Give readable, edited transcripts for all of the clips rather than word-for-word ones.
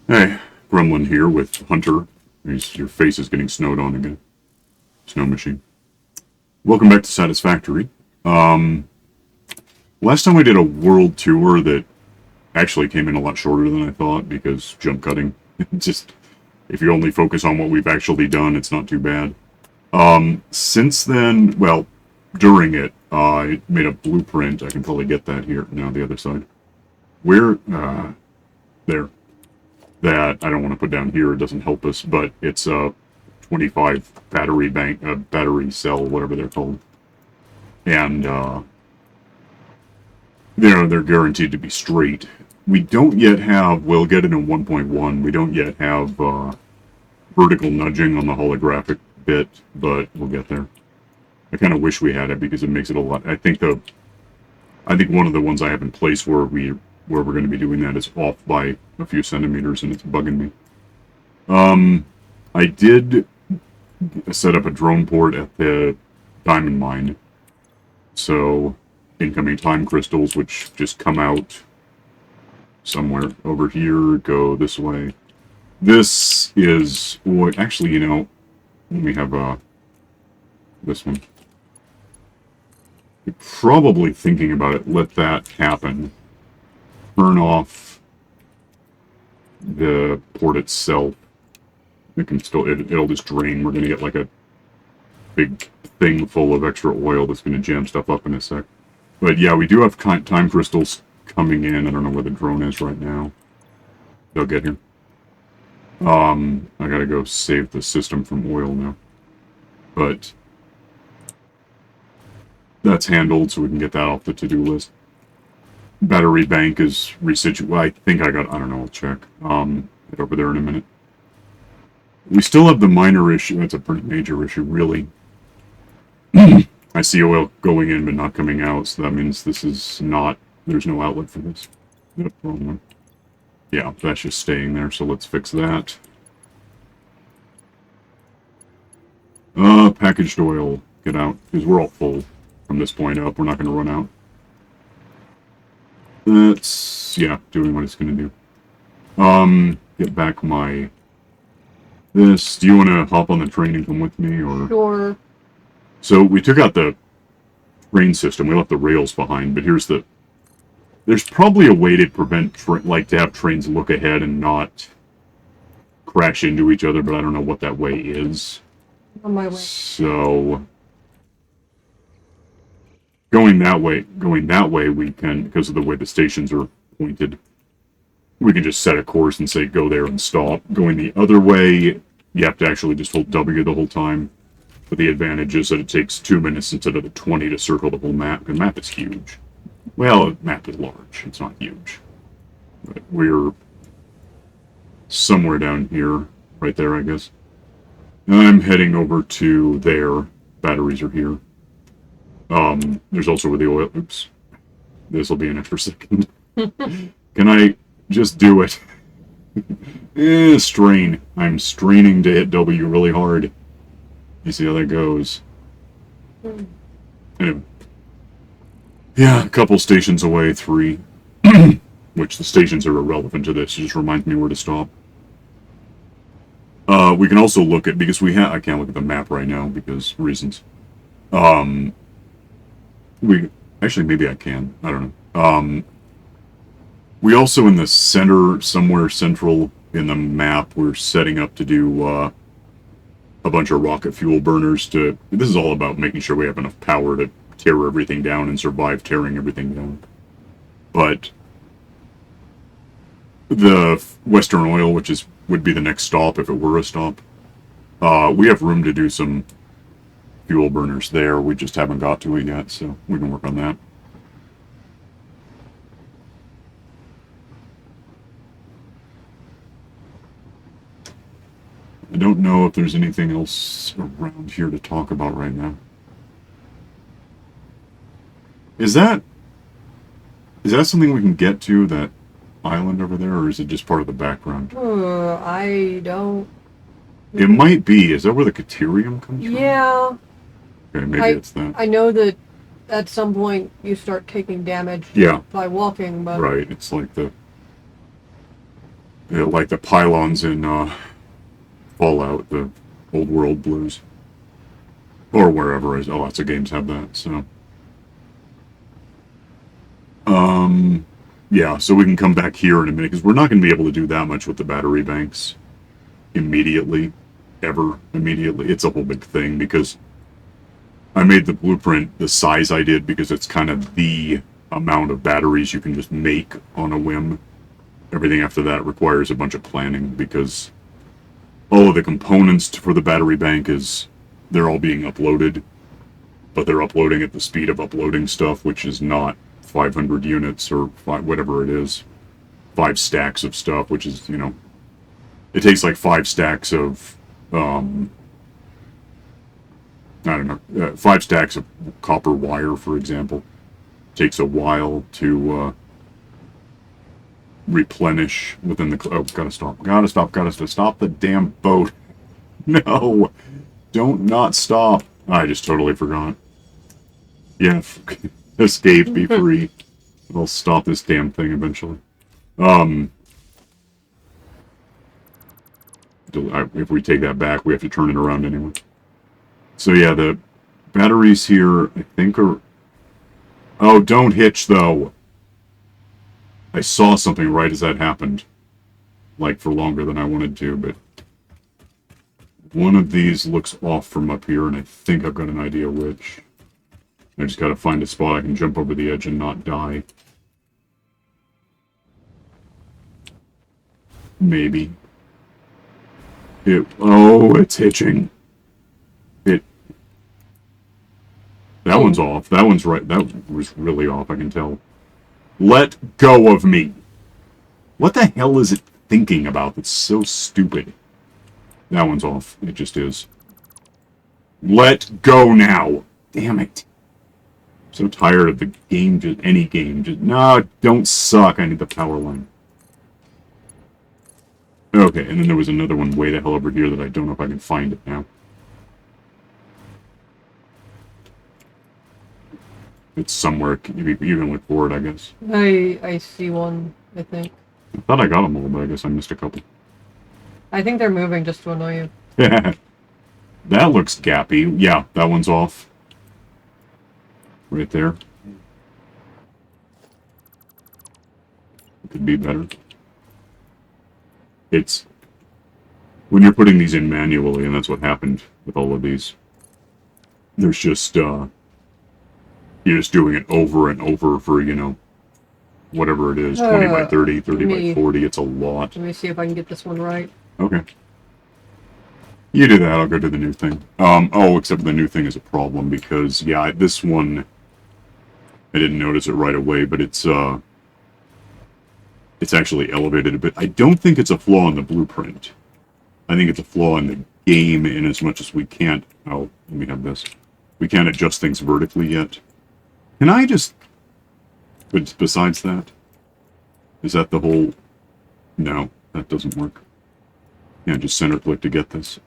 Hey, Gremlin here with Hunter. Your face is getting snowed on again. Snow machine. Welcome back to Satisfactory. Last time we did a world tour that actually came in a lot shorter than I thought because jump cutting. Just, if you only focus on what we've actually done, it's not too bad. Since then, well, during it, I made a blueprint. I can probably get that here. Now, the other side. Where, there. That I don't want to put down here. It doesn't help us, but it's a 25 battery bank, battery cell, whatever they're called, and they're guaranteed to be straight. We don't yet have. We'll get it in 1.1. We don't yet have vertical nudging on the holographic bit, but we'll get there. I kind of wish we had it because it makes it a lot. I think one of the ones I have in place where we're going to be doing that is off by a few centimeters, and it's bugging me. I did set up a drone port at the diamond mine, so incoming time crystals, which just come out somewhere over here, go this way. This is what actually, we have this one. You're probably thinking about it. Let that happen. Turn off the port itself. It can still, it'll just drain. We're going to get like a big thing full of extra oil that's going to jam stuff up in a sec. But yeah, we do have time crystals coming in. I don't know where the drone is right now. They'll get here. I gotta go save the system from oil now. But that's handled, so we can get that off the to-do list. Battery bank is resituated. I think I don't know, I'll check. Get over there in a minute. We still have the minor issue. That's a pretty major issue, really. I see oil going in but not coming out, so that means this is not, there's no outlet for this. Yep, wrong one. Yeah, that's just staying there, so let's fix that. Packaged oil, get out, because we're all full from this point up. We're not going to run out. That's, yeah, doing what it's going to do. Get back this. Do you want to hop on the train and come with me, or? Sure. So we took out the train system. We left the rails behind, but there's probably a way to prevent, to have trains look ahead and not crash into each other, but I don't know what that way is. On my way. So going that way, we can, because of the way the stations are pointed, we can just set a course and say go there and stop. Going the other way, you have to actually just hold W the whole time. But the advantage is that it takes 2 minutes instead of the 20 to circle the whole map. The map is huge. Well, the map is large. It's not huge. But we're somewhere down here. Right there, I guess. I'm heading over to there. Batteries are here. There's also where the oil... Oops. This will be an extra second. Can I just do it? Strain. I'm straining to hit W really hard. You see how that goes. Anyway. Yeah, a couple stations away, 3. Which the stations are irrelevant to this. It just reminds me where to stop. We can also look at, because I can't look at the map right now because reasons. Actually, maybe I can. I don't know. We also, in the center, somewhere central in the map, we're setting up to do, a bunch of rocket fuel burners this is all about making sure we have enough power to tear everything down and survive tearing everything down. But the Western Oil, which would be the next stop if it were a stop, we have room to do some fuel burners there. We just haven't got to it yet, so we can work on that. I don't know if there's anything else around here to talk about right now. Is that something we can get to, that island over there, or is it just part of the background? I don't... It might be. Is that where the Caterium comes from? Yeah. Okay, maybe it's that. I know that at some point you start taking damage Yeah. by walking, but... Right, it's like the... like the pylons in Fallout, the old world blues. Or wherever. Lots of games have that, so. Yeah, so we can come back here in a minute, because we're not going to be able to do that much with the battery banks immediately. Ever immediately. It's a whole big thing, because I made the blueprint the size I did because it's kind of the amount of batteries you can just make on a whim. Everything after that requires a bunch of planning, because all of the components for the battery bank they're all being uploaded, but they're uploading at the speed of uploading stuff, which is not 500 units or whatever it is. 5 stacks of stuff, which is, it takes like 5 stacks of, I don't know, 5 stacks of copper wire, for example. Takes a while to replenish within the... Oh, gotta stop the damn boat. No! Don't not stop. I just totally forgot. Yeah, escape, be free. I'll stop this damn thing eventually. If we take that back, we have to turn it around anyway. So yeah, the batteries here, I think are... Oh, don't hitch, though! I saw something right as that happened. Like, for longer than I wanted to, but... One of these looks off from up here, and I think I've got an idea which. I just gotta find a spot I can jump over the edge and not die. Maybe. Oh, it's hitching. That one's off. That one's right. That was really off, I can tell. Let go of me. What the hell is it thinking about that's so stupid? That one's off. It just is. Let go now. Damn it. I'm so tired of the game, just any game. Just, no, don't suck. I need the power line. Okay, and then there was another one way the hell over here that I don't know if I can find it now. It's somewhere. You can look for it, I guess. I see one, I think. I thought I got them all, but I guess I missed a couple. I think they're moving just to annoy you. That looks gappy. Yeah, that one's off. Right there. Could be better. It's... When you're putting these in manually, and that's what happened with all of these, there's just, you're just doing it over and over for, whatever it is, 20 by 30, 30 by 40, it's a lot. Let me see if I can get this one right. Okay. You do that, I'll go to the new thing. Oh, except the new thing is a problem, because, yeah, this one, I didn't notice it right away, but it's actually elevated a bit. I don't think it's a flaw in the blueprint. I think it's a flaw in the game, in as much as we can't... Oh, let me have this. We can't adjust things vertically yet. Can I just... But besides that? Is that the whole... No, that doesn't work. Yeah, just center click to get this.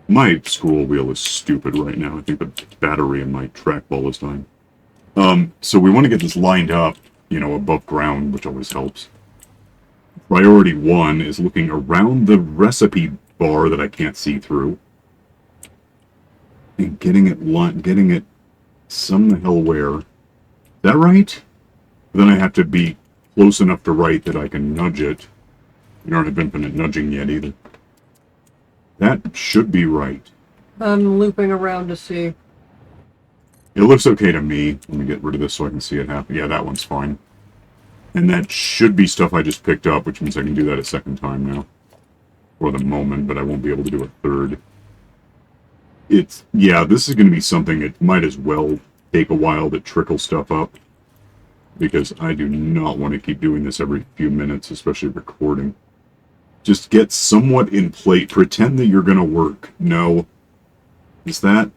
My scroll wheel is stupid right now. I think the battery in my trackball is dying. So we want to get this lined up, above ground, which always helps. Priority 1 is looking around the recipe bar that I can't see through. And getting it some the hell where. Is that right? Then I have to be close enough to right that I can nudge it. You don't have infinite nudging yet either. That should be right. I'm looping around to see. It looks okay to me. Let me get rid of this so I can see it happen. Yeah, that one's fine. And that should be stuff I just picked up, which means I can do that a second time now. For the moment, but I won't be able to do a third. Yeah, this is going to be something that might as well take a while to trickle stuff up. Because I do not want to keep doing this every few minutes, especially recording. Just get somewhat in plate. Pretend that you're going to work. No. Is that...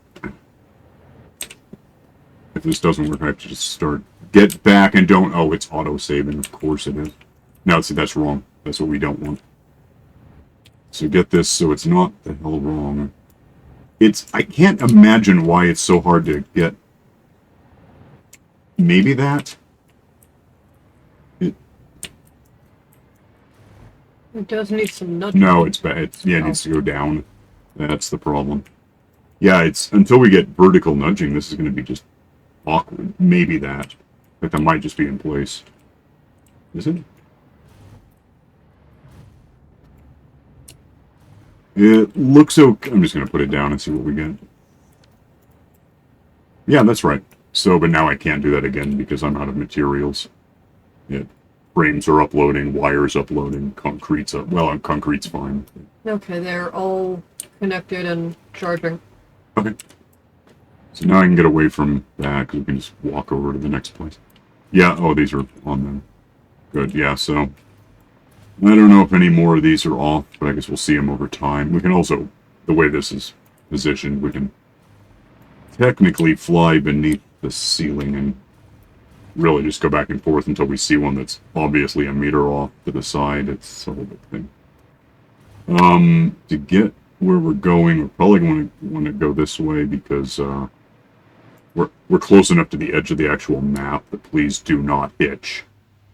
If this doesn't work, I have to just start. Get back and don't... Oh, it's auto-saving. Of course it is. Now, see, that's wrong. That's what we don't want. So get this so it's not the hell wrong. I can't imagine why it's so hard to get... Maybe that? It does need some nudging. No, it's bad. Yeah, it Oh. needs to go down. That's the problem. Yeah, it's until we get vertical nudging, this is going to be just awkward. Maybe that. But that might just be in place. Is it? It looks okay. I'm just going to put it down and see what we get. Yeah, that's right. So, but now I can't do that again because I'm out of materials. Frames are uploading, wires uploading, concrete's up. Well, concrete's fine. Okay, they're all connected and charging. Okay. So now I can get away from that because we can just walk over to the next place. Yeah, oh, these are on them. Good, yeah, so I don't know if any more of these are off, but I guess we'll see them over time. We can also, the way this is positioned, we can technically fly beneath the ceiling and really just go back and forth until we see one that's obviously a meter off to the side. It's a whole big thing. To get where we're going, we're probably going to want to go this way because we're close enough to the edge of the actual map that please do not hitch.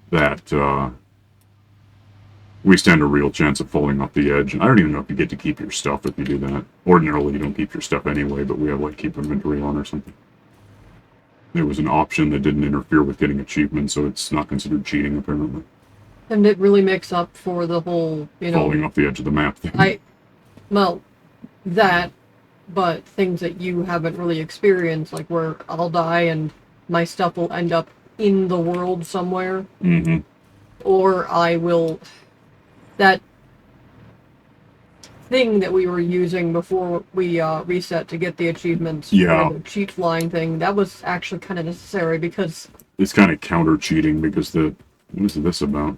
That we stand a real chance of falling off the edge. And I don't even know if you get to keep your stuff if you do that. Ordinarily, you don't keep your stuff anyway, but we have like keep inventory on or something. There was an option that didn't interfere with getting achievements, so it's not considered cheating, apparently. And it really makes up for the whole, Falling off the edge of the map thing. Well, that, but things that you haven't really experienced, like where I'll die and my stuff will end up in the world somewhere. Mm-hmm. Or I will... That thing that we were using before we reset to get the achievements Yeah. for the cheat flying thing, that was actually kind of necessary because... It's kind of counter-cheating because what is this about?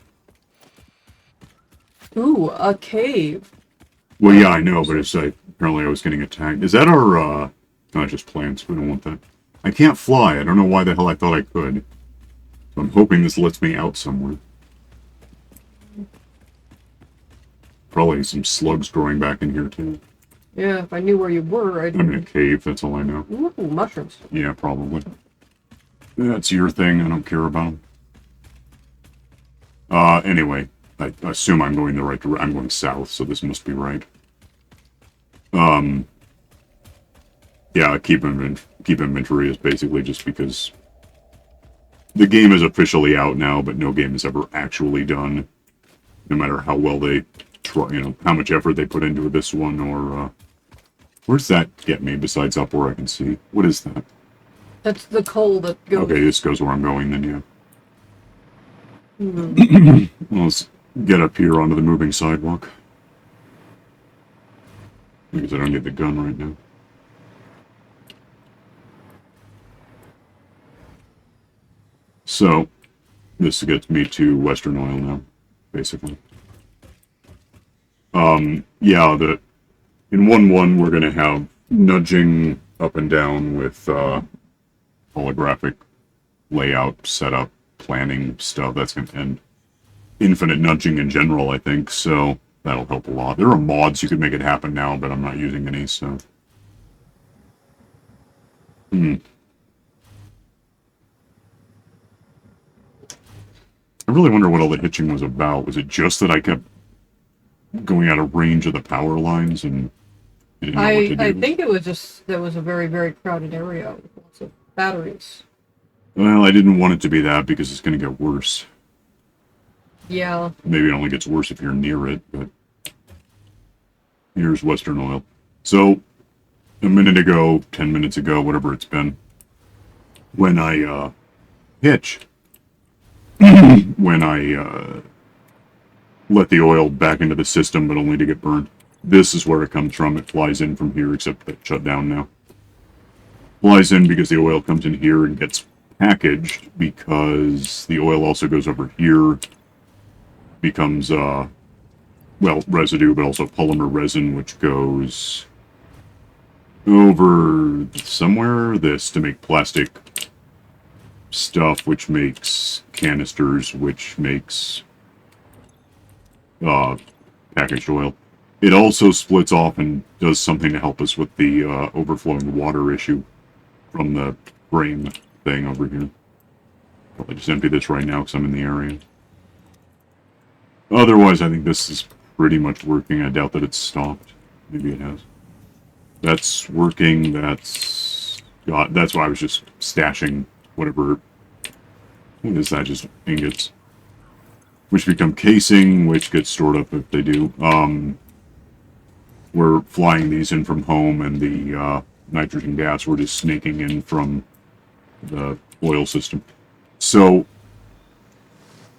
Ooh, a cave. Well, yeah, I know, but it's like, apparently I was getting attacked. Is that our, no, just plants. We don't want that. I can't fly. I don't know why the hell I thought I could. So I'm hoping this lets me out somewhere. Probably some slugs growing back in here, too. Yeah, if I knew where you were, I'd... I'm in a cave, that's all I know. Ooh, mushrooms. Yeah, probably. That's your thing. I don't care about them. Anyway, I assume I'm going the right direction. I'm going south, so this must be right. Yeah, keep inventory is basically just because the game is officially out now, but no game is ever actually done. No matter how well they try, how much effort they put into this one, or where's that get me besides up where I can see? What is that? That's the coal that goes... Okay, this goes where I'm going then, yeah. Hmm. Well, let's get up here onto the moving sidewalk. Because I don't need the gun right now. So, this gets me to Western Oil now, basically. Yeah, in 1.1 we're going to have nudging up and down with holographic layout, setup, planning stuff. That's going to end. Infinite nudging in general, I think, so that'll help a lot. There are mods you could make it happen now, but I'm not using any, so... I really wonder what all the hitching was about. Was it just that I kept going out of range of the power lines and didn't know what to do? I think it was just... There was a very, very crowded area with lots of batteries. Well, I didn't want it to be that because it's going to get worse. Yeah. Maybe it only gets worse if you're near it, but... Here's Western Oil. So, a minute ago, 10 minutes ago, whatever it's been, when I, hitch, when I, let the oil back into the system, but only to get burned. This is where it comes from. It flies in from here, except that shut down now. Flies in because the oil comes in here and gets packaged because the oil also goes over here, becomes, well, residue, but also polymer resin, which goes over somewhere, this, to make plastic stuff, which makes canisters, which makes packaged oil. It also splits off and does something to help us with the overflowing water issue from the frame thing over here. Probably just empty this right now because I'm in the area. Otherwise, I think this is pretty much working. I doubt that it's stopped. Maybe it has. That's working. That's why I was just stashing whatever. What is that? Just ingots, which become casing, which gets stored up if they do. We're flying these in from home, and the nitrogen gas we're just snaking in from the oil system. So,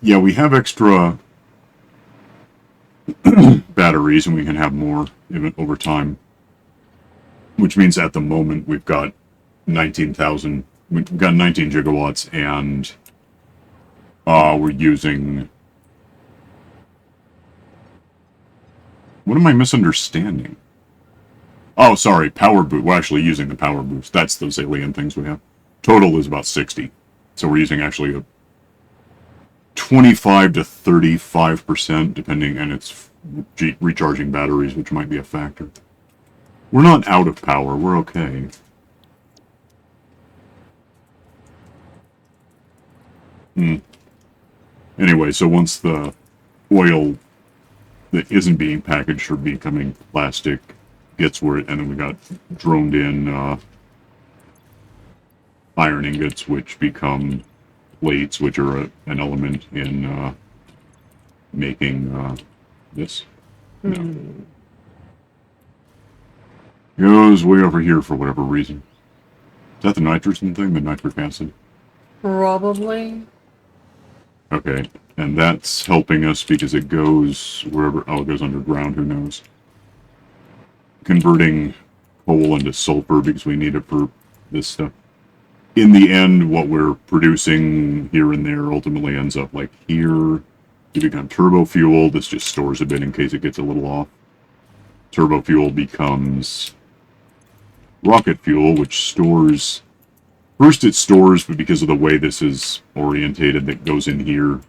yeah, we have extra batteries, and we can have more even over time. Which means at the moment we've got 19,000. We've got 19 gigawatts, and we're using. What am I misunderstanding? Oh, sorry, power boost. We're actually using the power boost. That's those alien things we have. Total is about 60. So we're using actually a 25 to 35%, depending, and it's recharging batteries, which might be a factor. We're not out of power. We're okay. Anyway, so once the oil that isn't being packaged or becoming plastic gets where it, and then we got droned in iron ingots, which become plates, which are an element in making this. No. Goes way over here for whatever reason. Is that the nitrogen thing? The nitric acid? Probably. Okay, and that's helping us because it goes wherever. Oh, it goes underground. Who knows? Converting coal into sulfur because we need it for this stuff. In the end, what we're producing here and there ultimately ends up like here. To become turbo fuel. This just stores a bit in case it gets a little off. Turbo fuel becomes rocket fuel, which stores. First it stores, but because of the way this is orientated, that goes in here,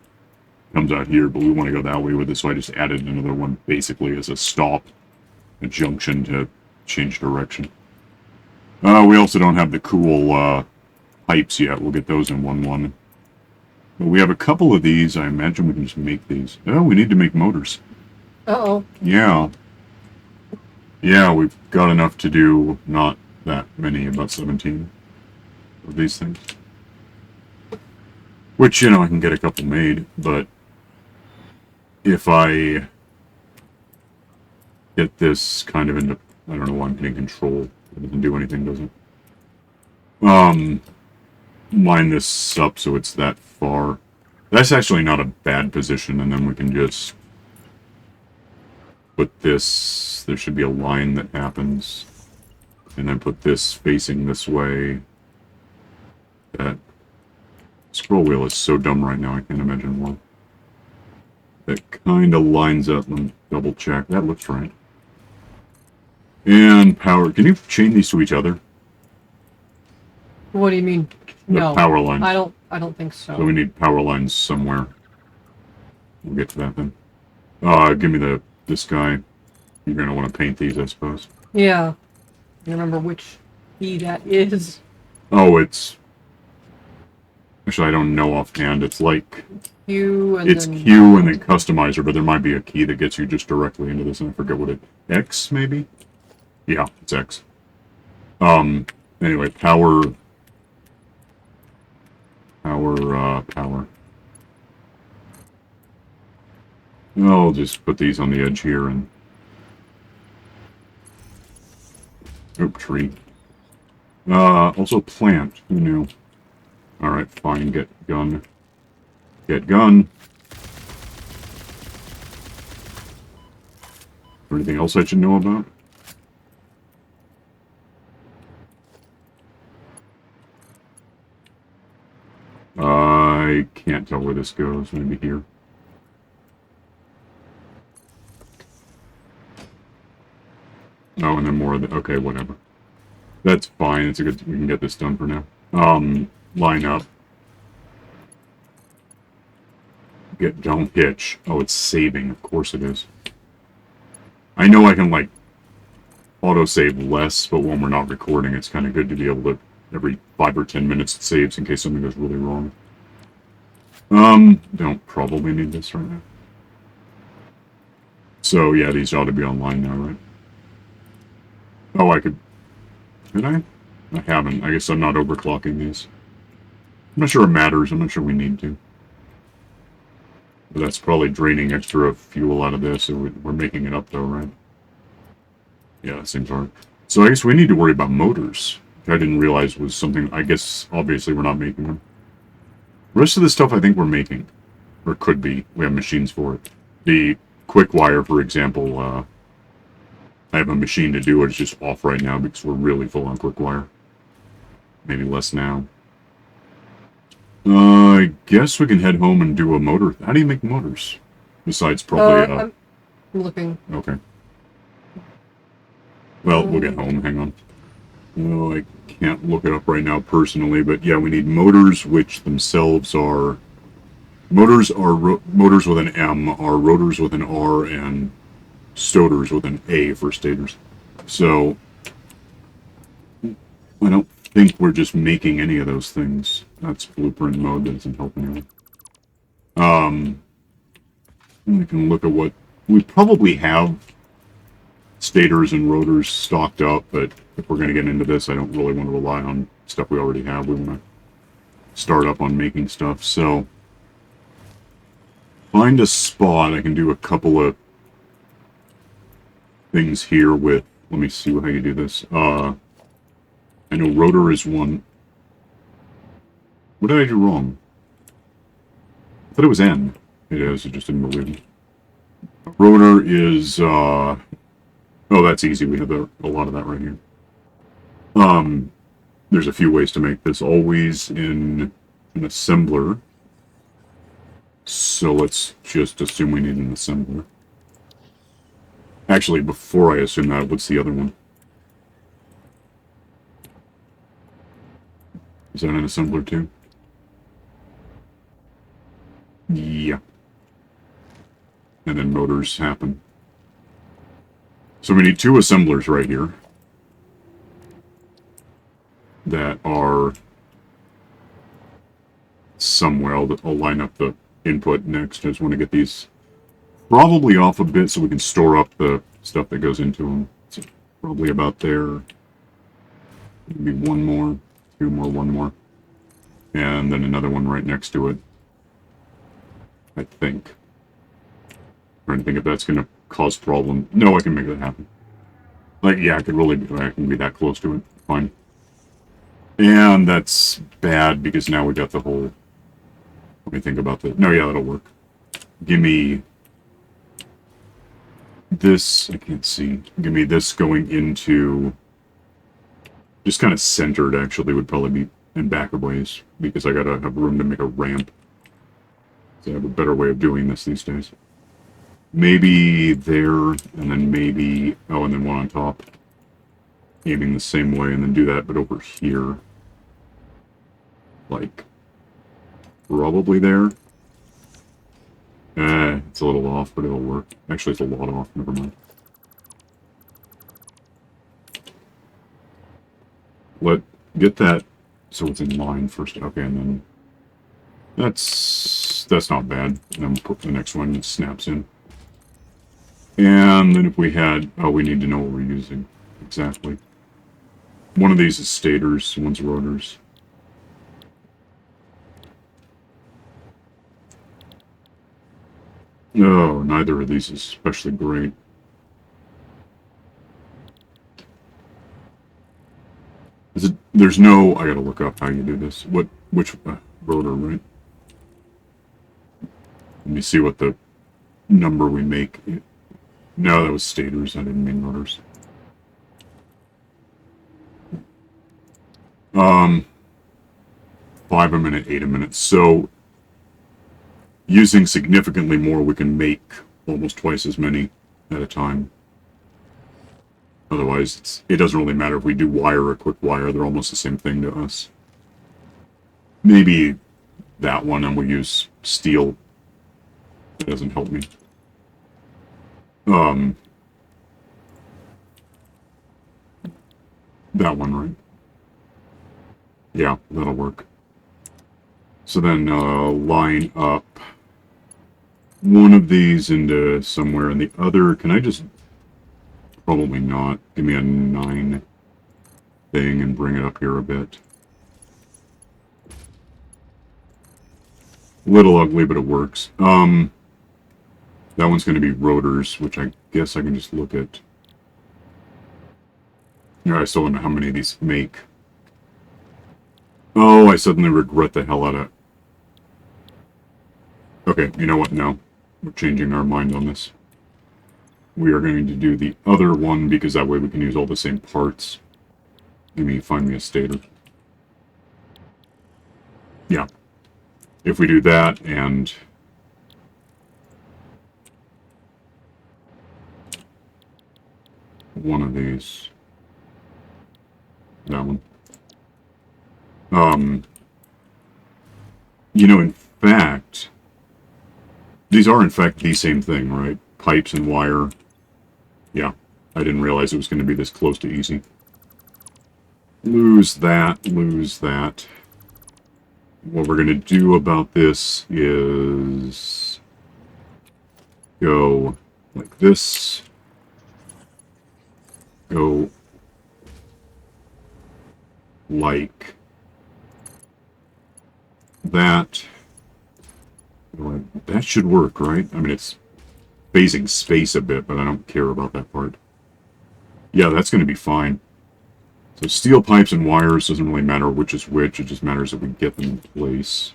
comes out here, but we want to go that way with this, so I just added another one basically as a stop, a junction to change direction. We also don't have the cool pipes yet. We'll get those in 1.1. But we have a couple of these. I imagine we can just make these. Oh, we need to make motors. Uh-oh. Yeah. Yeah, we've got enough to do not that many, about 17 of these things. Which, you know, I can get a couple made, but if I get this kind of into, I don't know why I'm hitting control. It doesn't do anything, does it? Line this up so it's that far. That's actually not a bad position, and then we can just put this, there should be a line that happens, and then put this facing this way. That scroll wheel is so dumb right now, I can't imagine why. That kind of lines up. Let me double check. That looks right. And power. Can you chain these to each other? What do you mean? The No. power lines. I don't think so. So we need power lines somewhere. We'll get to that then. Give me this guy. You're gonna want to paint these, I suppose. Yeah. I remember which E that is. Oh, it's. Actually, I don't know offhand. It's like. Q and It's then... Q and then customizer, but there might be a key that gets you just directly into this, and I forget what it. X maybe. Yeah, it's X. Anyway, power. Power. I'll just put these on the edge here and. Oak tree. Also plant. Who knew? Alright, fine. Get gun. Get gun. Anything else I should know about? I can't tell where this goes. Maybe here. Oh, and then more of the... Okay, whatever. That's fine. It's a good... We can get this done for now. Line up. Don't hitch. Oh, it's saving. Of course it is. I know I can, like, auto-save less, but when we're not recording, it's kind of good to be able to... Every 5 or 10 minutes it saves in case something goes really wrong. Don't probably need this right now. So, yeah, these ought to be online now, right? Oh, I could... Did I? I haven't. I guess I'm not overclocking these. I'm not sure it matters. I'm not sure we need to. But that's probably draining extra fuel out of this, so we're making it up, though, right? Yeah, that seems hard. So I guess we need to worry about motors, which I didn't realize was something... I guess, obviously, we're not making them. The rest of the stuff I think we're making. Or could be. We have machines for it. The quick wire, for example, I have a machine to do it. It's just off right now because we're really full on quick wire. Maybe less now. I guess we can head home and do a motor. How do you make motors? Besides probably... I'm looking. Okay. Well, we'll get home. Hang on. No, I can't look it up right now personally, but yeah, we need motors, which themselves are... Motors are motors with an M, are rotors with an R, and stotors with an A for stators. So, I don't think we're just making any of those things. That's blueprint mode. That doesn't help anyone. We can look at what... We probably have stators and rotors stocked up, but if we're going to get into this, I don't really want to rely on stuff we already have. We want to start up on making stuff, so... Find a spot. I can do a couple of things here with... Let me see how you do this. I know rotor is one. What did I do wrong? I thought it was N. It is. I just didn't believe it. Rotor is... Oh, that's easy. We have a lot of that right here. There's a few ways to make this. Always in an assembler. So let's just assume we need an assembler. Actually, before I assume that, what's the other one? Is that an assembler too? Yeah. And then motors happen. So we need two assemblers right here that are somewhere. I'll line up the input next. I just want to get these probably off a bit so we can store up the stuff that goes into them. So probably about there. Maybe one more, two more, one more. And then another one right next to it. I think. Trying to think if that's going to cause problem. No, I can make that happen. Like, yeah, I can be that close to it. Fine. And that's bad because now we got the whole... Let me think about that. No, yeah, that'll work. Give me this. I can't see. Give me this going into... Just kind of centered, actually, would probably be in back of ways. Because I gotta have room to make a ramp. So I have a better way of doing this these days. Maybe there, and then maybe... Oh, and then one on top. Aiming the same way, and then do that, but over here. Like... Probably there. It's a little off, but it'll work. Actually, it's a lot off. Never mind. Get that so it's in line first. Okay, and then that's not bad. And then we'll put the next one. It snaps in. And then if we had... Oh, we need to know what we're using. Exactly. One of these is stators. One's rotors. No, neither of these is especially great. There's no... I gotta look up how you do this. Which rotor, right? Let me see what the number we make... No, that was stators. I didn't mean rotors. 5 a minute, 8 a minute. So... Using significantly more, we can make almost twice as many at a time. Otherwise, it doesn't really matter if we do wire or quick wire. They're almost the same thing to us. Maybe that one, and we use steel. That doesn't help me. That one, right? Yeah, that'll work. So then, line up one of these into somewhere, and the other, can I just, probably not, give me a 9 thing and bring it up here a bit. A little ugly, but it works. That one's going to be rotors, which I guess I can just look at. Yeah, I still don't know how many of these make. Oh, I suddenly regret the hell out of it. Okay, you know what? No. We're changing our mind on this. We are going to do the other one, because that way we can use all the same parts. Find me a stator. Yeah. If we do that, and one of these. That one. In fact, these are in fact the same thing, right? Pipes and wire. Yeah, I didn't realize it was going to be this close to easy. Lose that, lose that. What we're going to do about this is go like this. Go like that. That should work, right? I mean, it's phasing space a bit, but I don't care about that part. Yeah, that's going to be fine. So steel pipes and wires, doesn't really matter which is which, it just matters that we get them in place.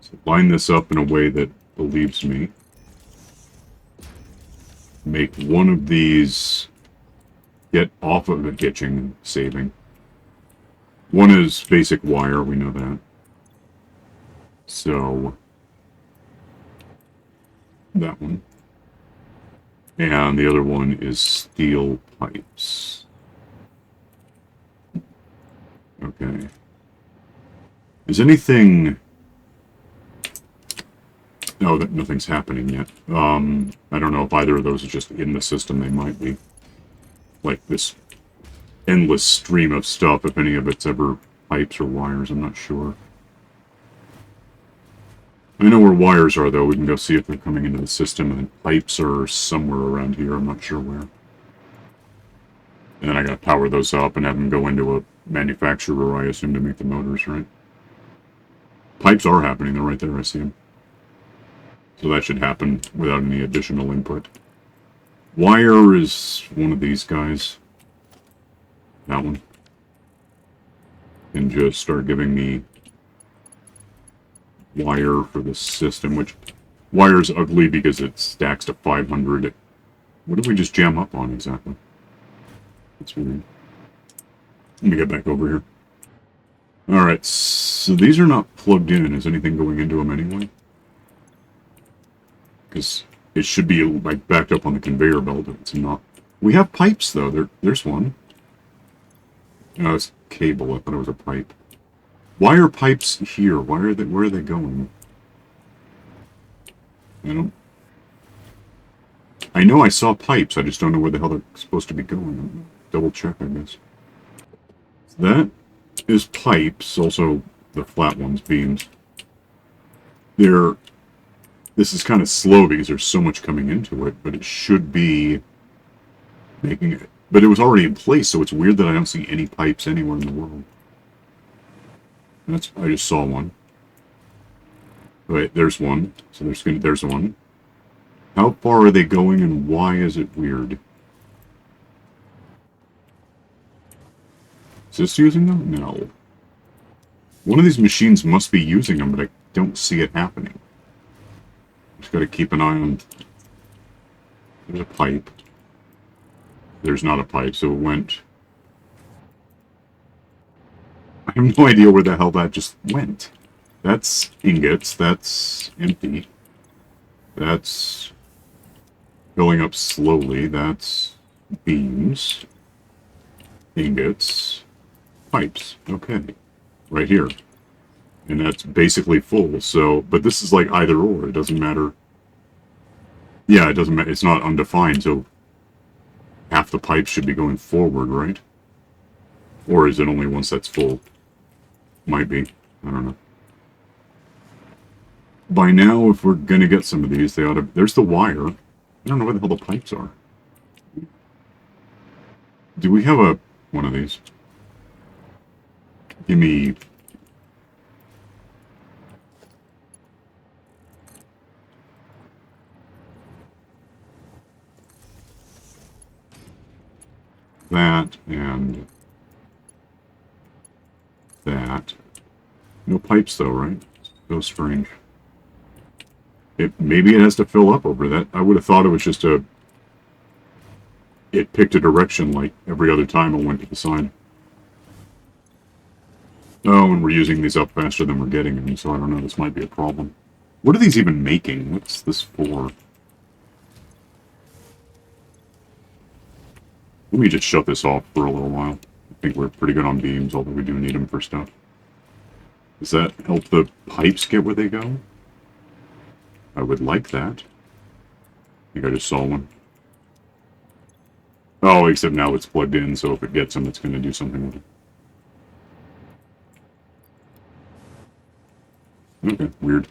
So line this up in a way that believes me. Make one of these get off of the hitching and saving. One is basic wire, we know that. So that one. And the other one is steel pipes. Okay. Is anything... No, that nothing's happening yet. I don't know if either of those is just in the system. They might be. Like this endless stream of stuff, if any of it's ever pipes or wires, I'm not sure. I know where wires are, though. We can go see if they're coming into the system, and pipes are somewhere around here. I'm not sure where. And then I gotta power those up and have them go into a manufacturer, I assume, to make the motors, right? Pipes are happening. They're right there. I see them. So that should happen without any additional input. Wire is one of these guys. That one. And just start giving me wire for the system, which wire's ugly because it stacks to 500. What did we just jam up on exactly? That's weird. Let me get back over here. Alright, so these are not plugged in. Is anything going into them anyway? Because it should be like backed up on the conveyor belt if it's not. We have pipes though. There's one. No, it's cable. I thought it was a pipe. Why are pipes here? Where are they going? I know I saw pipes. I just don't know where the hell they're supposed to be going. Double check, I guess. That is pipes. Also, the flat ones, beams. This is kind of slow because there's so much coming into it, but it should be making it. But it was already in place, so it's weird that I don't see any pipes anywhere in the world. I just saw one. Wait, there's one. So there's one. How far are they going, and why is it weird? Is this using them? No. One of these machines must be using them, but I don't see it happening. Just gotta keep an eye on... There's a pipe. There's not a pipe, so it went... I have no idea where the hell that just went. That's ingots, that's empty. That's going up slowly, that's beams. Ingots. Pipes. Okay. Right here. And that's basically full, so... But this is like either or, it doesn't matter. Yeah, it doesn't matter, it's not undefined, so... Half the pipes should be going forward, right? Or is it only once that's full? Might be. I don't know. by now, if we're gonna get some of these, they ought to... There's the wire. I don't know where the hell the pipes are. Do we have a... one of these? Give me... that, and... that. No pipes, though, right? So strange. Maybe it has to fill up over that. I would have thought it was just a... It picked a direction like every other time it went to the side. Oh, and we're using these up faster than we're getting them, so I don't know, this might be a problem. What are these even making? What's this for? Let me just shut this off for a little while. I think we're pretty good on beams, although we do need them for stuff. Does that help the pipes get where they go? I would like that. I think I just saw one. Oh, except now it's plugged in, so if it gets them, it's going to do something with it. Okay, weird.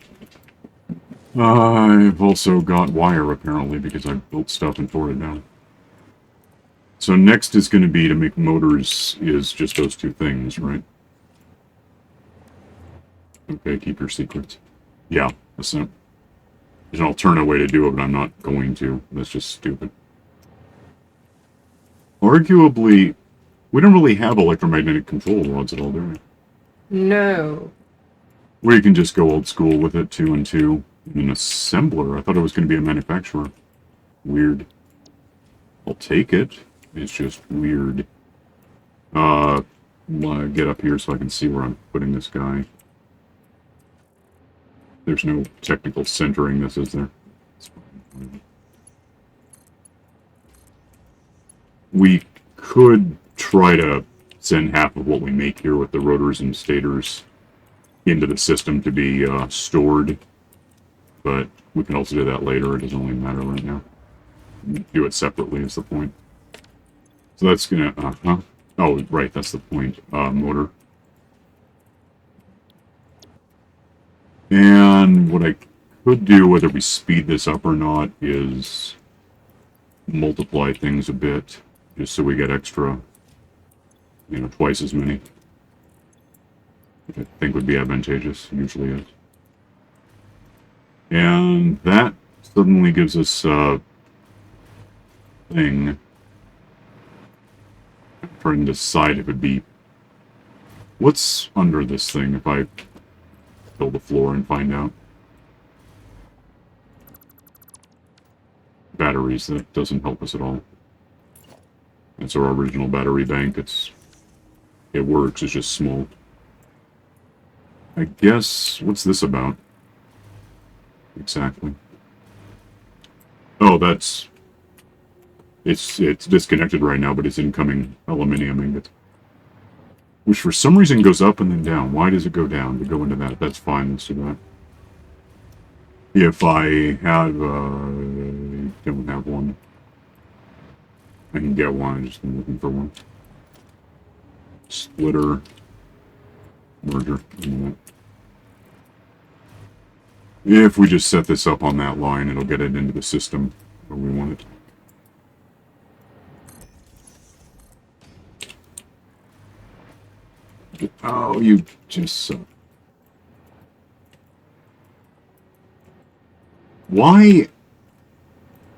I've also got wire, apparently, because I built stuff and tore it down. So next is going to be to make motors is just those two things, right? Okay, keep your secrets. Yeah, that's not... There's an alternate way to do it, but I'm not going to. That's just stupid. Arguably, we don't really have electromagnetic control rods at all, do we? No. Or you can just go old school with it, 2 and 2. An assembler. I thought it was going to be a manufacturer. Weird. I'll take it. It's just weird. Get up here so I can see where I'm putting this guy. There's no technical centering this, is there? We could try to send half of what we make here with the rotors and stators into the system to be stored, but we can also do that later. It doesn't really matter right now. Do it separately is the point. So that's gonna, oh, right, that's the point. Motor. And what I could do, whether we speed this up or not, is multiply things a bit, just so we get extra, you know, twice as many. I think would be advantageous, usually is. And that suddenly gives us a thing. I'm trying to decide if it would be... What's under this thing if I fill the floor and find out? Batteries, that doesn't help us at all. That's our original battery bank. It works, it's just small. I guess, what's this about? Exactly. Oh, that's... It's disconnected right now, but it's incoming aluminium ingot. Which for some reason goes up and then down. Why does it go down? To go into that, that's fine, let's do that. If I have, don't have one. I can get one, I'm just looking for one. Splitter. Merger. If we just set this up on that line, it'll get it into the system where we want it. Oh, you just suck. Why?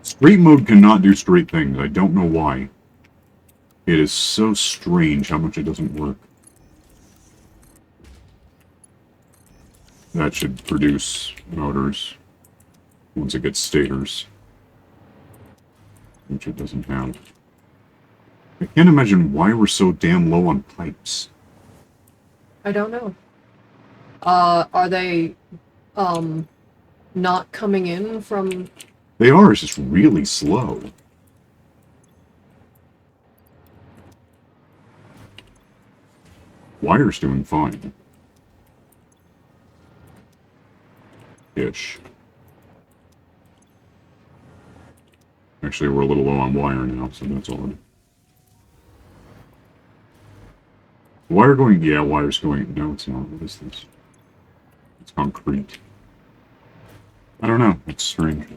Straight mode cannot do straight things. I don't know why. It is so strange how much it doesn't work. That should produce motors once it gets stators, which it doesn't have. I can't imagine why we're so damn low on pipes. I don't know. Are they, not coming in from... They are, it's just really slow. Wire's doing fine. Ish. Actually, we're a little low on wire now, so that's odd. Wire going... Yeah, wire's going... No, it's not. What is this? It's concrete. I don't know. It's strange.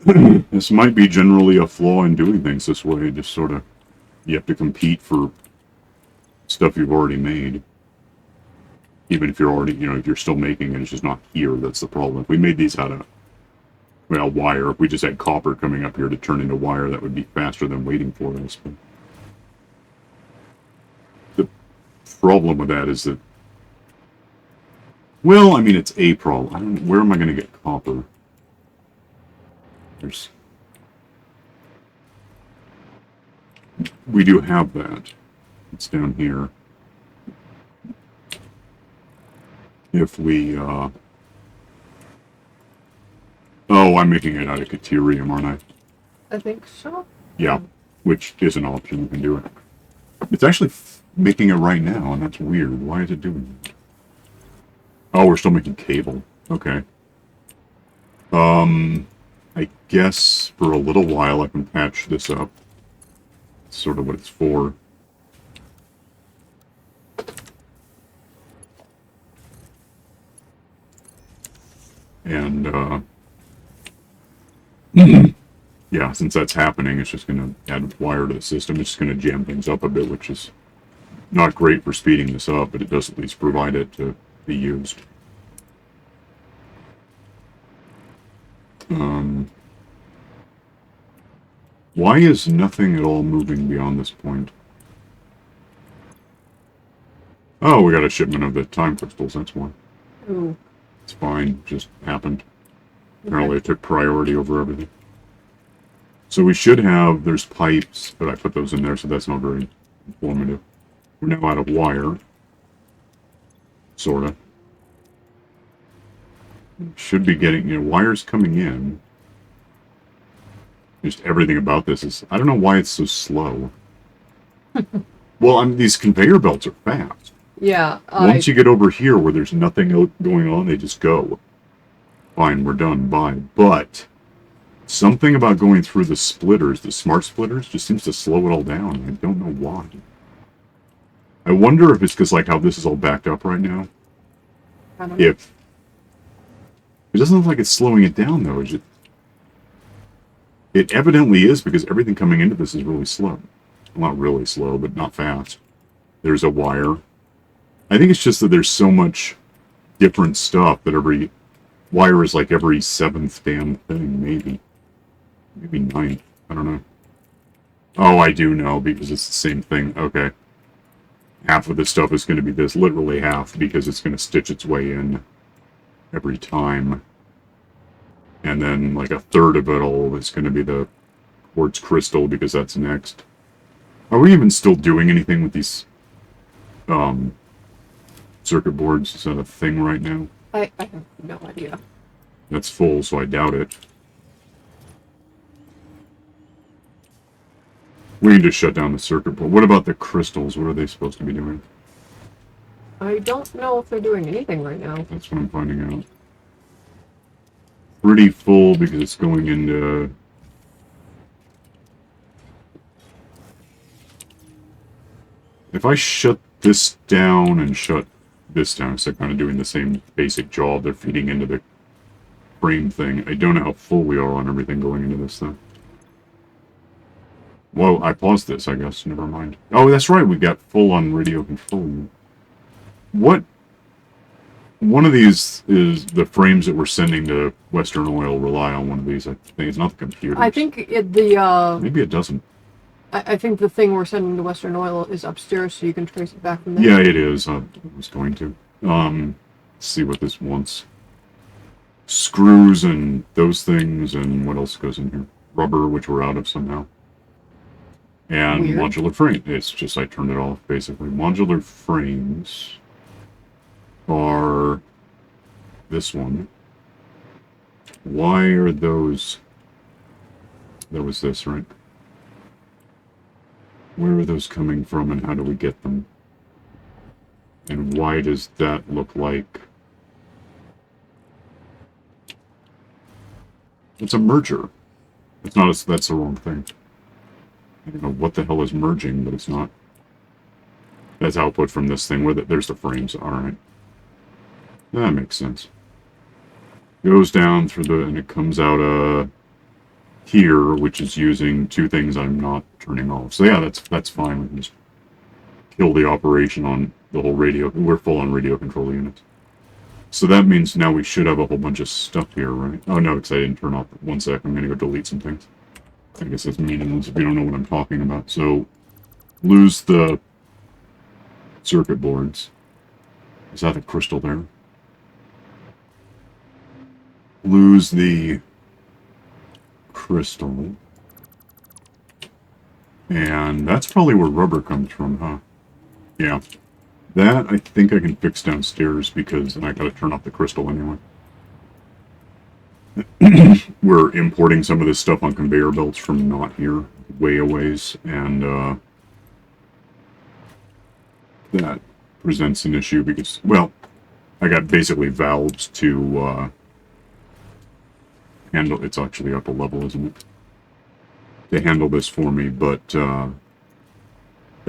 This might be generally a flaw in doing things this way. Just sort of, you have to compete for stuff you've already made. Even if you're already, if you're still making it, it's just not here. That's the problem. If we made these out of, well, wire, if we just had copper coming up here to turn into wire, that would be faster than waiting for this. But the problem with that is that, well, I mean, it's a problem. I don't, where am I going to get copper? We do have that. It's down here. If we, oh, I'm making it out of Caterium, aren't I? I think so. Yeah, which is an option. You can do it. It's actually making it right now, and that's weird. Why is it doing that? Oh, we're still making cable. Okay. I guess for a little while I can patch this up. That's sort of what it's for. And, yeah, since that's happening, it's just going to add wire to the system. It's just going to jam things up a bit, which is not great for speeding this up, but it does at least provide it to be used. Why is nothing at all moving beyond this point? Oh, we got a shipment of the time crystals, that's why. Ooh. It's fine, just happened. Apparently it took priority over everything. So we should have, there's pipes, but I put those in there, so that's not very informative. We're now out of wire. Sorta. Should be getting, wires coming in. Just everything about this is, I don't know why it's so slow. Well, these conveyor belts are fast. Yeah. Once you get over here where there's nothing going on, they just go. Fine, we're done, bye. But something about going through the splitters, the smart splitters, just seems to slow it all down. I don't know why. I wonder if it's because, like, how this is all backed up right now. I don't know. If it doesn't look like it's slowing it down, though. It evidently is, because everything coming into this is really slow. Well, not really slow, but not fast. There's a wire. I think it's just that there's so much different stuff that every wire is like every 7th damn thing, maybe. Maybe 9th. I don't know. Oh, I do know, because it's the same thing. Okay. Half of the stuff is going to be this, literally half, because it's going to stitch its way in every time. And then, like, a third of it all is going to be the quartz crystal, because that's next. Are we even still doing anything with these circuit boards? Is that a thing right now? I have no idea. That's full, so I doubt it. We can just shut down the circuit board. What about the crystals? What are they supposed to be doing? I don't know if they're doing anything right now. That's what I'm finding out. Pretty full because it's going into... If I shut this down and shut this down, it's like kind of doing the same basic job. They're feeding into the frame thing. I don't know how full we are on everything going into this thing. Well, I paused this, I guess. Never mind. Oh, that's right. We got full on radio control. What? One of these is the frames that we're sending to Western Oil rely on one of these. I think it's not the computer. I think maybe it doesn't. I think the thing we're sending to Western Oil is upstairs, so you can trace it back from there. Yeah, it is. I was going to. Let's see what this wants. Screws and those things, and what else goes in here? Rubber, which we're out of somehow. And Weird. modular frame. It's just I turned it off, basically. Modular frames are this one. Why are those... That was this, right? Where are those coming from and how do we get them? And why does that look like... It's a merger. It's not a, that's the wrong thing. I don't know what the hell is merging, but it's not. That's output from this thing where there's the frames. Alright. That makes sense. Goes down through the, and it comes out here, which is using two things I'm not turning off. So yeah, that's fine. We can just kill the operation on the whole radio. We're full on radio control units. So that means now we should have a whole bunch of stuff here, right? Oh no, because I didn't turn off. One sec, I'm gonna go delete some things. I guess that's meaningless if you don't know what I'm talking about. So, lose the circuit boards. Is that a crystal there? Lose the crystal. And that's probably where rubber comes from, huh? Yeah. That, I think I can fix downstairs because I gotta turn off the crystal anyway. We're importing some of this stuff on conveyor belts from not here, way a ways, and that presents an issue because, well, I got basically valves to handle. It's actually up a level, isn't it? To handle this for me, but I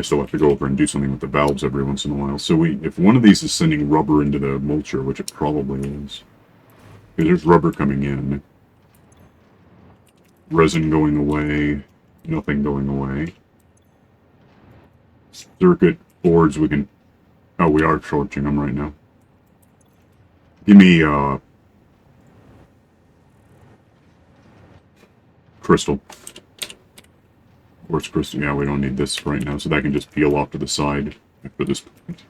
still have to go over and do something with the valves every once in a while. So if one of these is sending rubber into the mulcher, which it probably is, because there's rubber coming in, resin going away, nothing going away. Circuit boards, we can... Oh, we are torching them right now. Give me, crystal. Quartz crystal. Yeah, we don't need this right now, so that can just peel off to the side after this point.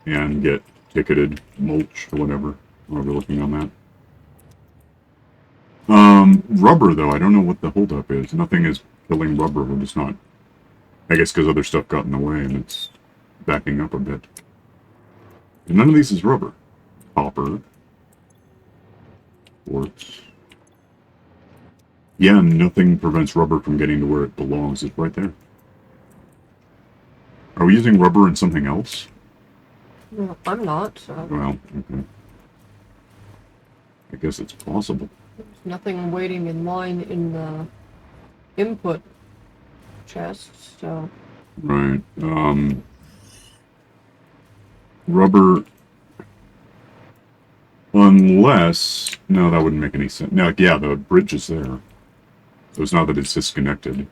And get ticketed mulch or whatever, while we're looking on that. Rubber, though, I don't know what the holdup is. Nothing is killing rubber, we're just not... I guess because other stuff got in the way and it's backing up a bit. And none of these is rubber. Copper. Quartz. Yeah, nothing prevents rubber from getting to where it belongs. It's right there. Are we using rubber in something else? No, I'm not, so... Well, okay. I guess it's possible. There's nothing waiting in line in the input chest, so... Right. Rubber... Unless... No, that wouldn't make any sense. No, yeah, the bridge is there. So it's not that it's disconnected.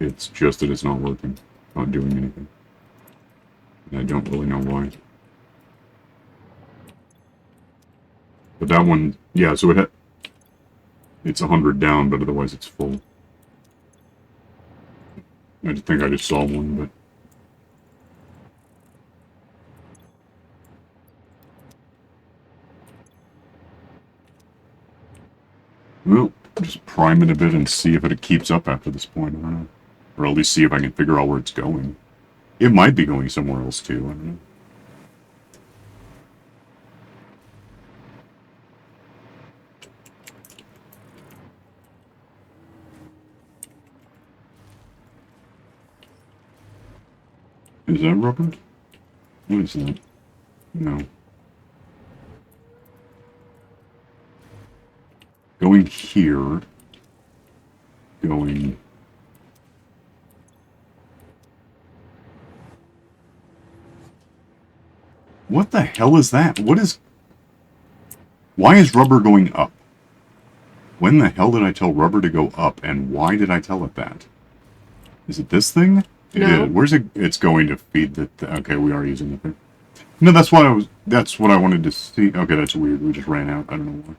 It's just that it's not working. Not doing anything. And I don't really know why. But that one, yeah, so it's 100 down, but otherwise it's full. I think I just saw one, but... Well, just prime it a bit and see if it keeps up after this point, I don't know. Or at least see if I can figure out where it's going. It might be going somewhere else too, I don't know. Is that rubber? What is that? No. Going here. Going... What the hell is that? What is... Why is rubber going up? When the hell did I tell rubber to go up, and why did I tell it that? Is it this thing? No. Where's it? It's going to feed the... Okay, we are using the thing. No, that's what I was... That's what I wanted to see. Okay, that's weird. We just ran out. I don't know why.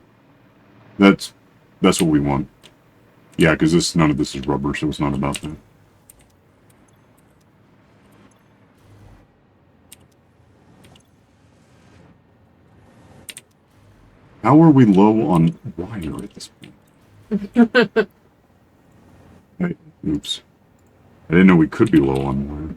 That's what we want. Yeah, because none of this is rubber, so it's not about that. How are we low on wire at this point? Hey, oops. I didn't know we could be low on wire.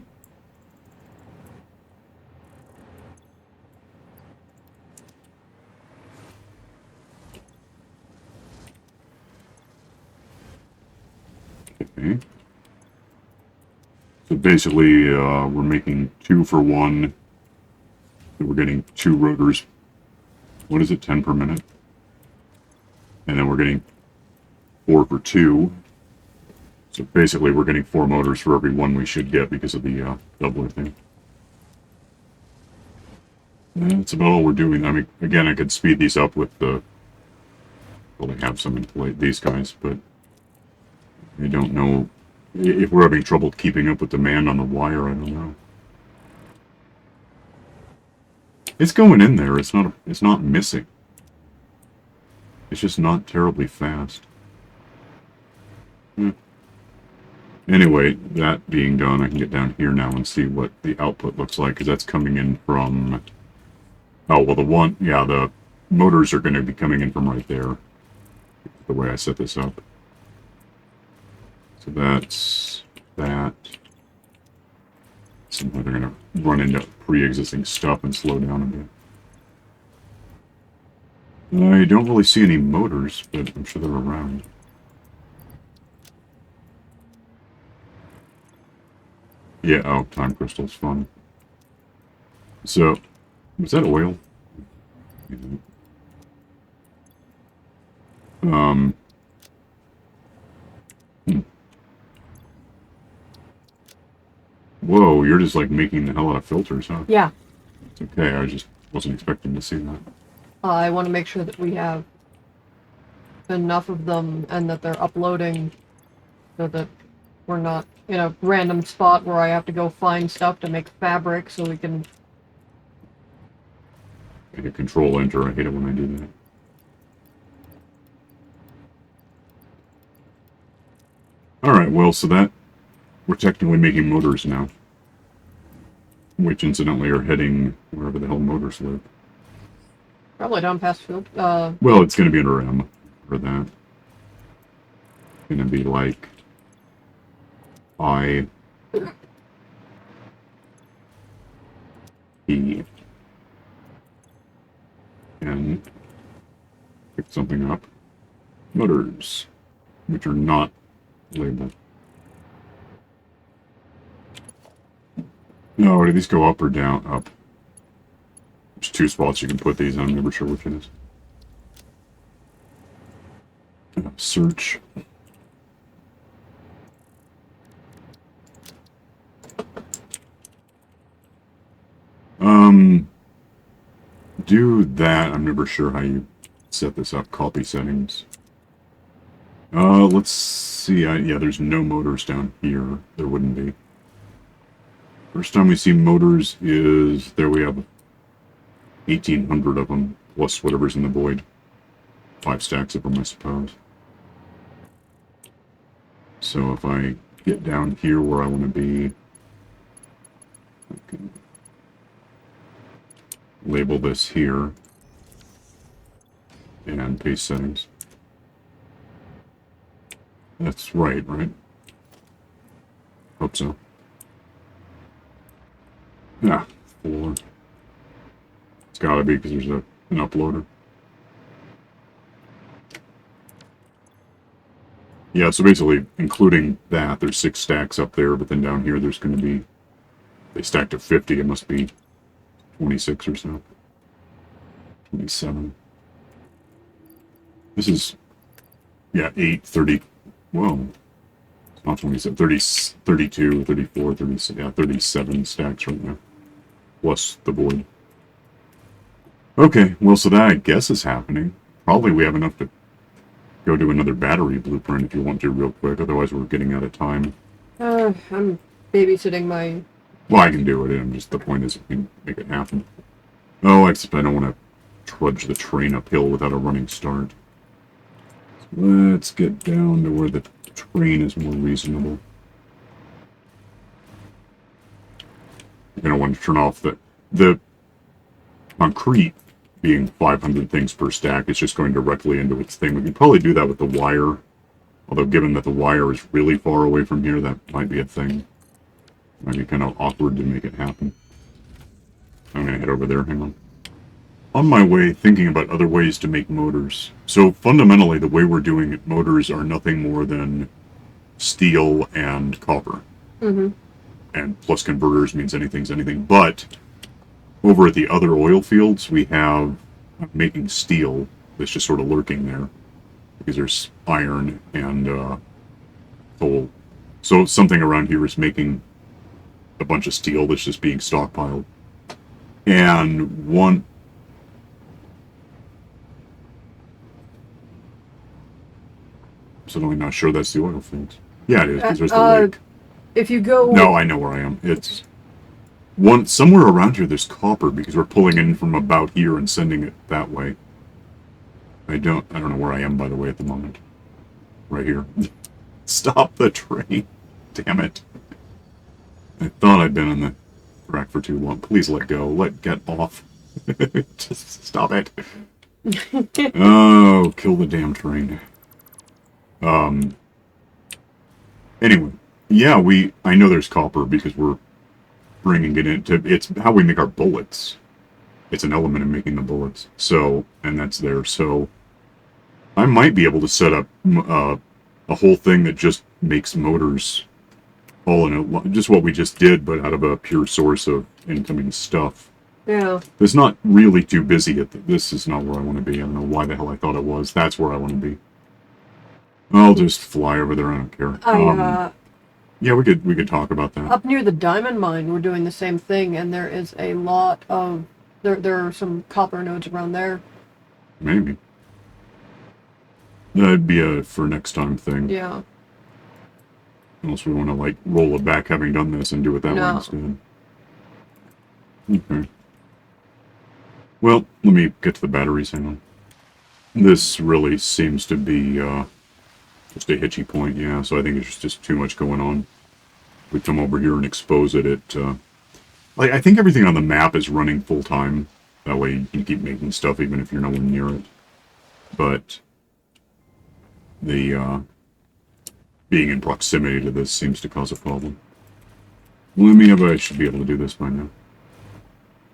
Okay. So basically, we're making 2 for 1. So we're getting 2 rotors. What is it, 10 per minute? And then we're getting 4 for 2. So basically, we're getting 4 motors for every 1 we should get because of the doubler thing. That's about all we're doing. I mean, again, I could speed these up with the... Well, they have some in play, these guys, but I don't know if we're having trouble keeping up with demand on the wire. I don't know. It's going in there. It's not. It's not missing. It's just not terribly fast. Anyway, that being done, I can get down here now and see what the output looks like, because that's coming in from... Oh, well, the motors are going to be coming in from right there, the way I set this up. So that's that. Somehow they're going to run into pre-existing stuff and slow down a bit. I don't really see any motors, but I'm sure they're around. Yeah, oh, time crystal's fun. So, was that oil? Um. Whoa, you're just like making the hell out of filters, huh? Yeah. It's okay, I just wasn't expecting to see that. I want to make sure that we have enough of them and that they're uploading so that we're not in a random spot where I have to go find stuff to make fabric so we can... I hit Control Enter, I hate it when I do that. Alright, well, so that... We're technically making motors now. Which, incidentally, are heading wherever the hell motors live. Probably down past field. Well, it's going to be under M for that. Going to be like... I... E... and pick something up. Motors, which are not labeled. No, do these go up or down? Up. There's two spots you can put these on. I'm never sure which it is. Search. Do that. I'm never sure how you set this up. Copy settings. Let's see. Yeah, there's no motors down here. There wouldn't be. First time we see motors is... There we have 1,800 of them, plus whatever's in the void. 5 stacks of them, I suppose. So if I get down here where I want to be... I can label this here. And paste settings. That's right? Hope so. Yeah, 4. It's gotta be because there's an uploader. Yeah, so basically, including that, there's 6 stacks up there, but then down here there's going to be... They stacked to 50, it must be 26 or so. 27. This is... Yeah, 8, 30... Whoa. It's not 27. 30, 32, 34, 36... Yeah, 37 stacks right now. Plus the void. Okay, well, so that I guess is happening. Probably we have enough to go do another battery blueprint if you want to real quick, otherwise we're getting out of time. I'm babysitting my... Well, I can do it, and just the point is we can make it happen. Oh, except I don't want to trudge the train uphill without a running start. So let's get down to where the train is more reasonable. You're going to want to turn off the concrete being 500 things per stack. It's just going directly into its thing. We can probably do that with the wire. Although given that the wire is really far away from here, that might be a thing. Might be kind of awkward to make it happen. I'm going to head over there. Hang on. On my way, thinking about other ways to make motors. So fundamentally, the way we're doing it, motors are nothing more than steel and copper. Mm-hmm. And plus converters means anything's anything. But over at the other oil fields, we have making steel that's just sort of lurking there. Because there's iron and coal. So something around here is making a bunch of steel that's just being stockpiled. And one... I'm suddenly not sure that's the oil field. Yeah, it is, because there's the lake. If you go... No, I know where I am. It's... somewhere around here there's copper, because we're pulling in from about here and sending it that way. I don't know where I am, by the way, at the moment. Right here. Stop the train. Damn it. I thought I'd been in the track for too long. Please let go. Get off. Just stop it. Oh, kill the damn train. Anyway. Yeah, I know there's copper because we're bringing it into... It's how we make our bullets. It's an element in making the bullets. So, and that's there. So, I might be able to set up a whole thing that just makes motors all in it. Just what we just did, but out of a pure source of incoming stuff. Yeah. It's not really too busy. This is not where I want to be. I don't know why the hell I thought it was. That's where I want to be. I'll just fly over there. I don't care. Yeah, we could talk about that. Up near the diamond mine, we're doing the same thing, and there is a lot of... There are some copper nodes around there. Maybe. That'd be a for next time thing. Yeah. Unless we want to, like, roll it back having done this and do it that way instead. Okay. Well, let me get to the batteries, hang on. This really seems to be, just a hitchy point, yeah, so I think it's just too much going on. We come over here and expose it, like, I think everything on the map is running full-time. That way you can keep making stuff even if you're nowhere near it. But the, being in proximity to this seems to cause a problem. I should be able to do this by now.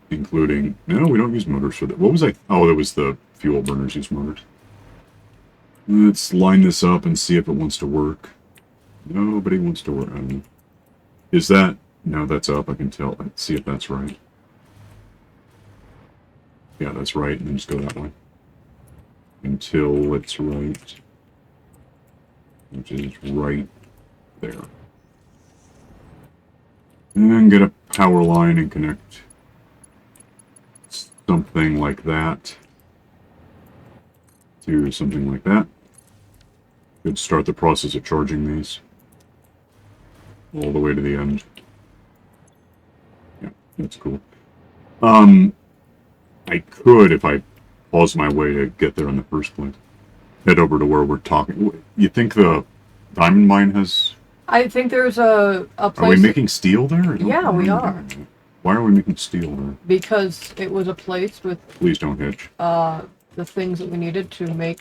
Including... No, we don't use motors for that. What was I... Oh, that was the fuel burners use motors. Let's line this up and see if it wants to work. Nobody wants to work. I don't know. Is that... No, that's up. I can tell. Let's see if that's right. Yeah, that's right. And then just go that way. Until it's right. Which is right there. And get a power line and connect something like that to something like that. Could start the process of charging these all the way to the end. Yeah, that's cool. I could, if I pause my way to get there in the first place, head over to where we're talking. You think the diamond mine has... I think there's a place... Are we making steel there? Yeah, we are. Why are we making steel there? Because it was a place with... Please don't hitch. The things that we needed to make...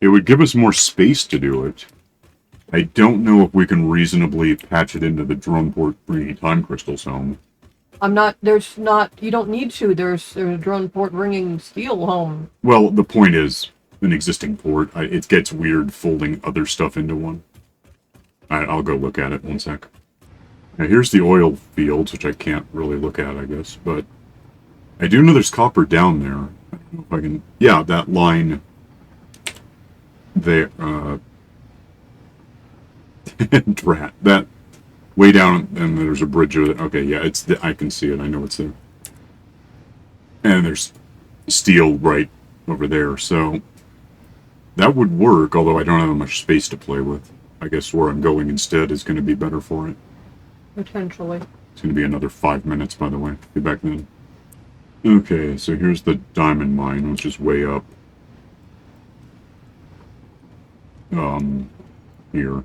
It would give us more space to do it. I don't know if we can reasonably patch it into the drone port bringing time crystals home. You don't need to. There's a drone port bringing steel home. Well, the point is, an existing port, it gets weird folding other stuff into one. I'll go look at it, one sec. Now, here's the oil fields, which I can't really look at, I guess, but I do know there's copper down there. I don't know if I can... Yeah, that line there, drat, that way down, and there's a bridge over there. Okay, yeah, I can see it, I know it's there. And there's steel right over there, so that would work, although I don't have much space to play with. I guess where I'm going instead is going to be better for it. Potentially. It's going to be another 5 minutes, by the way. Be back then. Okay, so here's the diamond mine, which is way up. Here.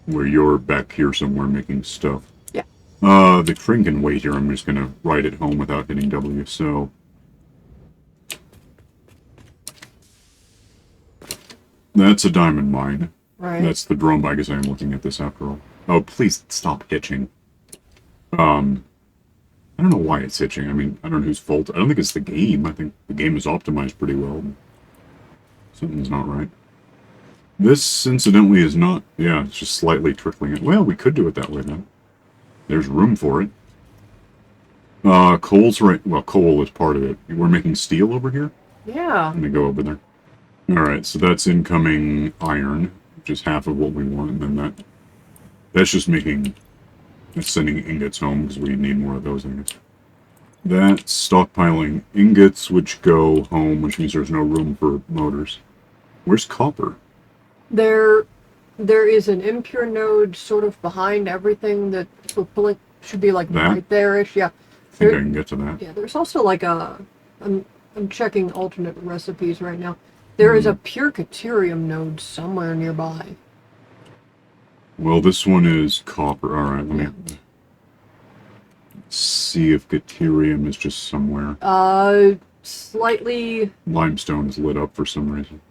Where you're back here somewhere making stuff. Yeah. The train can wait here. I'm just going to ride it home without hitting W, so... That's a diamond mine. Right. That's the drone. I guess I am looking at this after all. Oh, please stop hitching. I don't know why it's hitching. I mean, I don't know whose fault. I don't think it's the game. I think the game is optimized pretty well. Something's not right. This, incidentally, is not... Yeah, it's just slightly trickling it. Well, we could do it that way, then. There's room for it. Coal's right... Well, coal is part of it. We're making steel over here? Yeah. Let me go over there. Alright, so that's incoming iron, which is half of what we want, and then that's just making It's sending ingots home because we need more of those ingots. That's stockpiling ingots, which go home, which means there's no room for motors. Where's copper? There is an impure node sort of behind everything that we're pulling. Should be like That? right there-ish. Yeah. I think I There, can get to that. yeah. There's also like a. I'm checking alternate recipes right now. There is a pure Caterium node somewhere nearby. Well, this one is copper. Alright, let Yeah. me see if Deuterium is just somewhere. Slightly Limestone is lit up for some reason.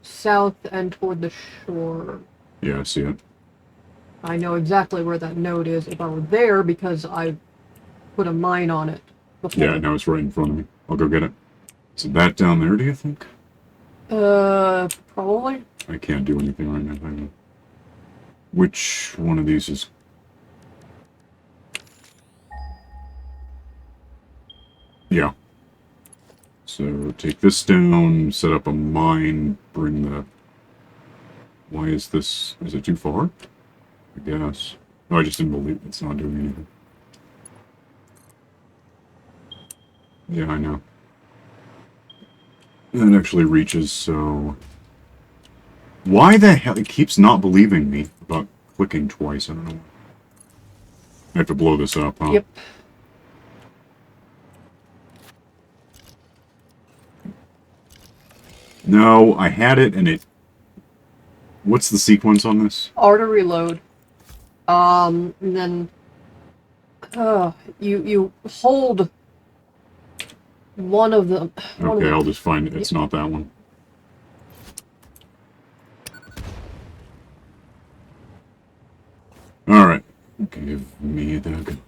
south and toward the shore. Yeah, I see it. I know exactly where that node is if I were there because I put a mine on it before. Yeah, now it's right in front of me. I'll go get it. Is that down there, do you think? Probably. I can't do anything right now. Hang on. Which one of these is... Yeah. So take this down, set up a mine, bring the... Why is this... Is it too far? I guess. Oh, I just didn't believe it's not doing anything. Yeah, I know. That actually reaches, so... Why the hell? It keeps not believing me about clicking twice. I don't know why. I have to blow this up, huh? Yep. No, I had it and it... What's the sequence on this? R to reload. And then you hold one of them. Okay, I'll just find it. It's not that one. Alright. Give me that.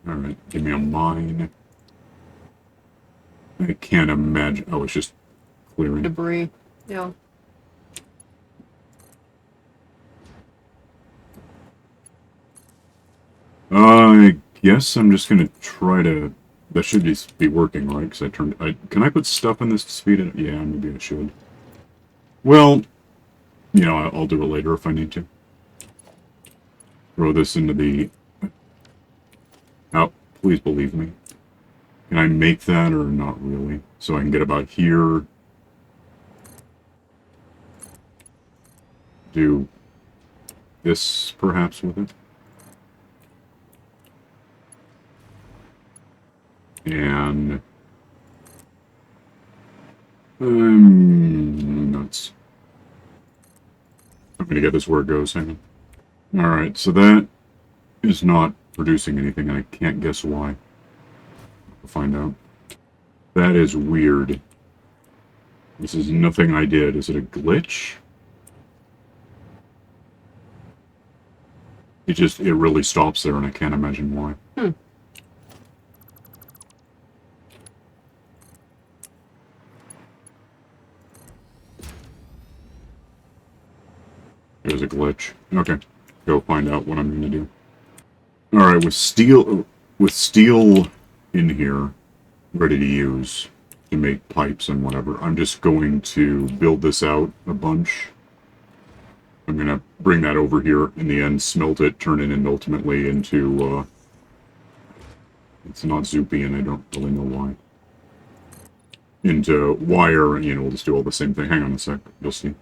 Alright, give me a mine. I can't imagine. Oh, it's just clearing. Debris. Yeah. I guess I'm just gonna try to... That should just be working, right? Because I turned... Can I put stuff in this to speed it up? Yeah, maybe I should. Well, you know, I'll do it later if I need to. Throw this into the... Oh, please believe me. Can I make that or not really? So I can get about here. Do this perhaps with it. And I'm nuts. I'm gonna get this where it goes. Hang on. Alright, so that is not producing anything, and I can't guess why. I'll find out. That is weird. This is nothing I did. Is it a glitch? It really stops there, and I can't imagine why. There's a glitch. Okay. Go find out what I'm going to do. Alright, with steel in here, ready to use to make pipes and whatever, I'm just going to build this out a bunch. I'm going to bring that over here in the end, smelt it, turn it ultimately into, it's not Zoopy and I don't really know why. Into wire, and, you know, we'll just do all the same thing. Hang on a sec, you'll see.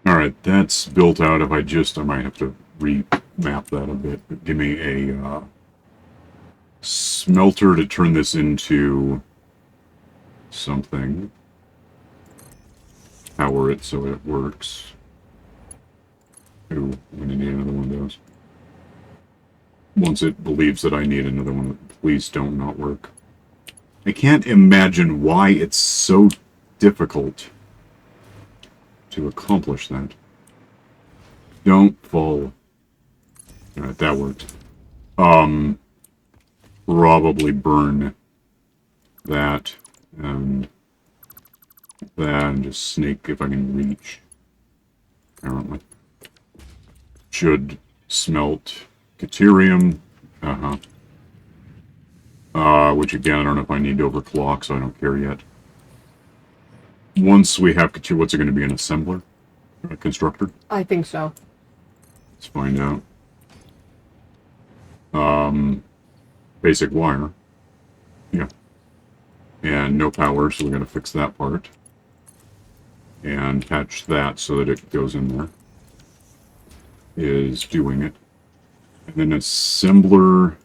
Alright, that's built out. If I might have to remap that a bit. But give me a smelter to turn this into something. Power it so it works. Ooh, I'm going to need another one of those. Once it believes that I need another one, please don't not work. I can't imagine why it's so difficult to accomplish that. Don't fall. Alright, that worked. Probably burn that and that and just snake if I can reach. Apparently. Should smelt Caterium. Which again, I don't know if I need to overclock, so I don't care yet. Once we have Caterium, what's it going to be, an assembler? A constructor? I think so. Let's find out. basic wire. Yeah. And no power, so we're going to fix that part. And patch that so that it goes in there. Is doing it. And then assembler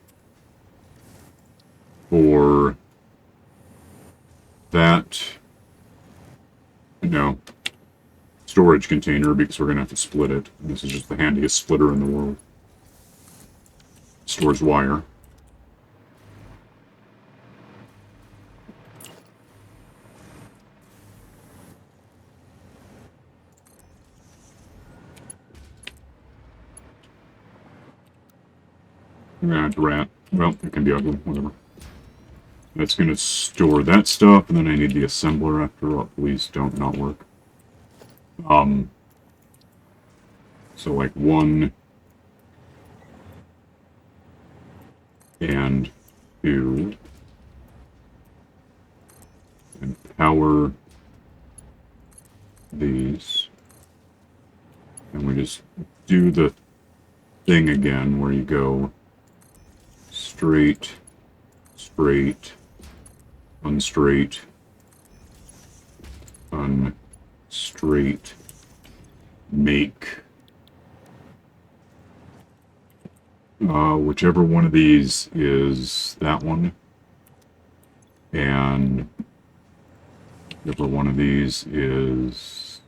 for that, no, storage container, because we're going to have to split it. And this is just the handiest splitter in the world. Stores wire. Rat. Well, it can be ugly, whatever. That's going to store that stuff, and then I need the assembler after all. Please don't not work. So like 1 and 2 and power these, and we just do the thing again where you go straight, straight, unstraight, unstraight, make whichever one of these is that one, and whichever one of these is,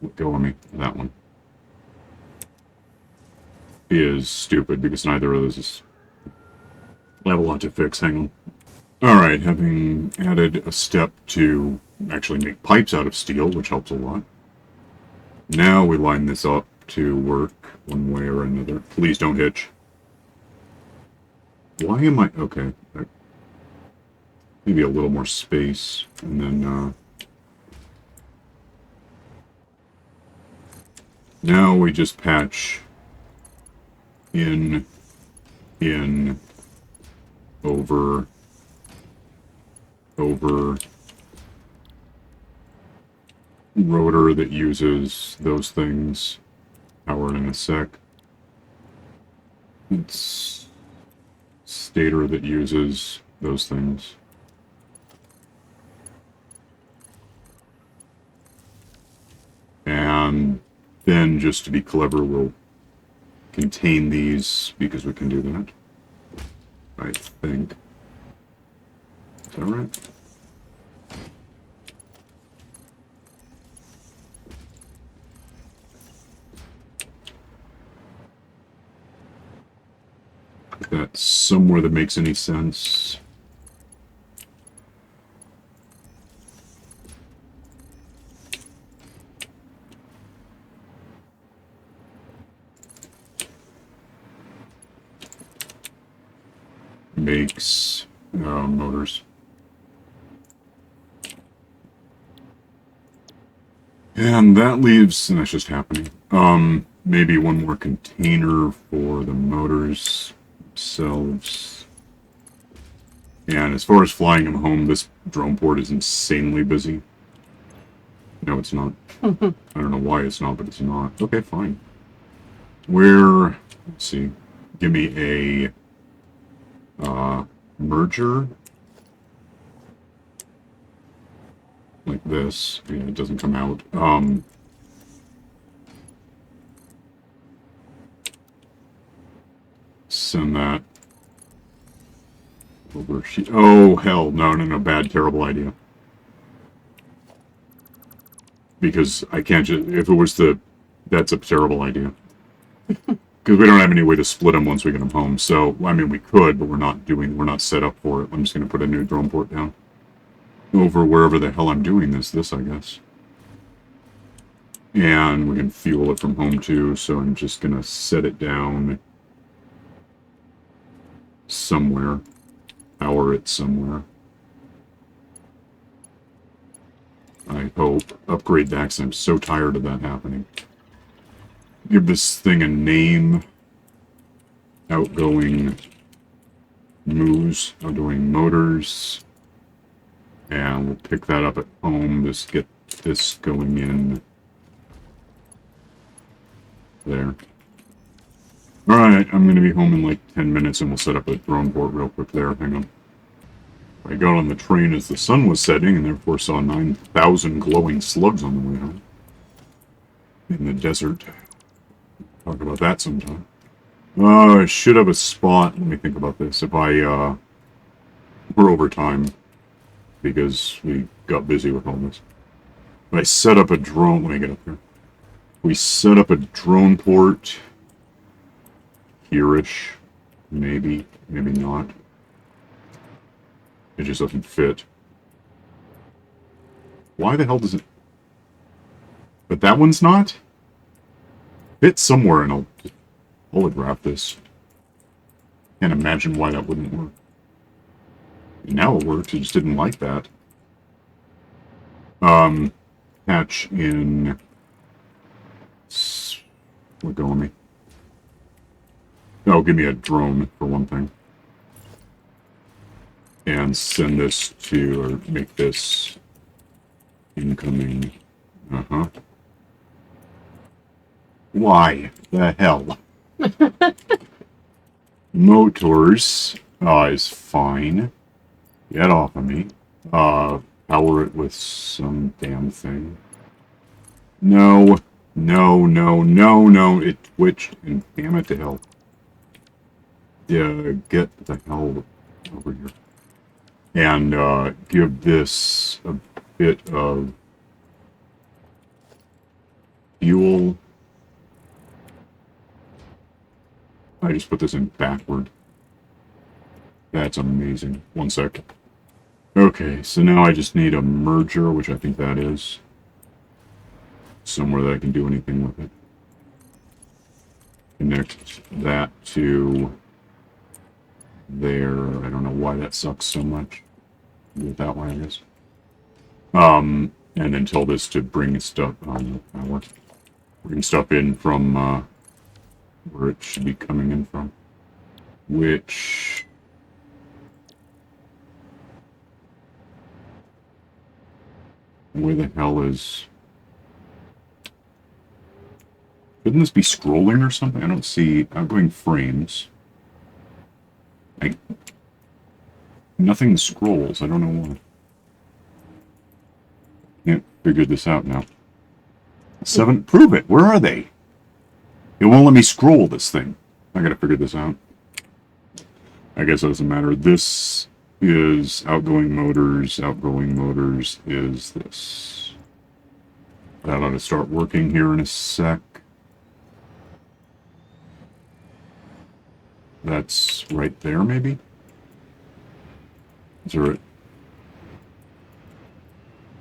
let go of me, that one is stupid because neither of those is, I have a lot to fix, hang on. Alright, having added a step to actually make pipes out of steel, which helps a lot. Now we line this up to work one way or another. Please don't hitch. Why am I... Okay. Maybe a little more space, and then, now we just patch in, over, rotor that uses those things. Power in a sec. It's stator that uses those things. And then, just to be clever, we'll contain these because we can do that. I think. Is that right? That's somewhere that makes any sense. Makes motors. And that leaves, and that's just happening, maybe one more container for the motors themselves. And as far as flying them home, this drone port is insanely busy. No, it's not. I don't know why it's not, but it's not. Okay, fine. Where, let's see, give me a merger. Like this. Yeah, it doesn't come out. Send that over. Oh, hell. No. Bad, terrible idea. Because I can't just... If it was the... That's a terrible idea. Because we don't have any way to split them once we get them home. So, I mean, we could, but we're not set up for it. I'm just going to put a new drone port down. Over wherever the hell I'm doing this, I guess. And we can fuel it from home too, so I'm just going to set it down somewhere. Power it somewhere. I hope. Upgrade that, because I'm so tired of that happening. Give this thing a name. Outgoing moves. Outgoing motors. And we'll pick that up at home. Just get this going in there. Alright, I'm gonna be home in like 10 minutes and we'll set up a drone port real quick there. Hang on. I got on the train as the sun was setting and therefore saw 9,000 glowing slugs on the way home. In the desert. Talk about that sometime. I should have a spot. Let me think about this. If we're over time because we got busy with all this. If I set up a drone, let me get up here. We set up a drone port here-ish. Maybe, maybe not. It just doesn't fit. Why the hell does it... But that one's not? Fit somewhere and I'll just holograph this. Can't imagine why that wouldn't work. Now it works, I just didn't like that. Patch in... Let go of me. Oh, give me a drone, for one thing. And send this to, or make this incoming. Uh-huh. Why the hell? Motors is fine. Get off of me. Power it with some damn thing. No. No, no, no, no. It twitched, and damn it to hell. Yeah, get the hell over here. And give this a bit of fuel. I just put this in backward. That's amazing. One sec. Okay, so now I just need a merger, which I think that is. Somewhere that I can do anything with it. Connect that to there. I don't know why that sucks so much. Do it that way, I guess. And then tell this to bring stuff on power. Bring stuff in from where it should be coming in from. Which... Where the hell is... Couldn't this be scrolling or something? I don't see outgoing frames. Nothing scrolls. I don't know why. Can't figure this out now. 7. Prove it. Where are they? It won't let me scroll this thing. I gotta figure this out. I guess it doesn't matter. This is outgoing motors. Outgoing motors is this. That ought to start working here in a sec. That's right there, maybe? Is there a...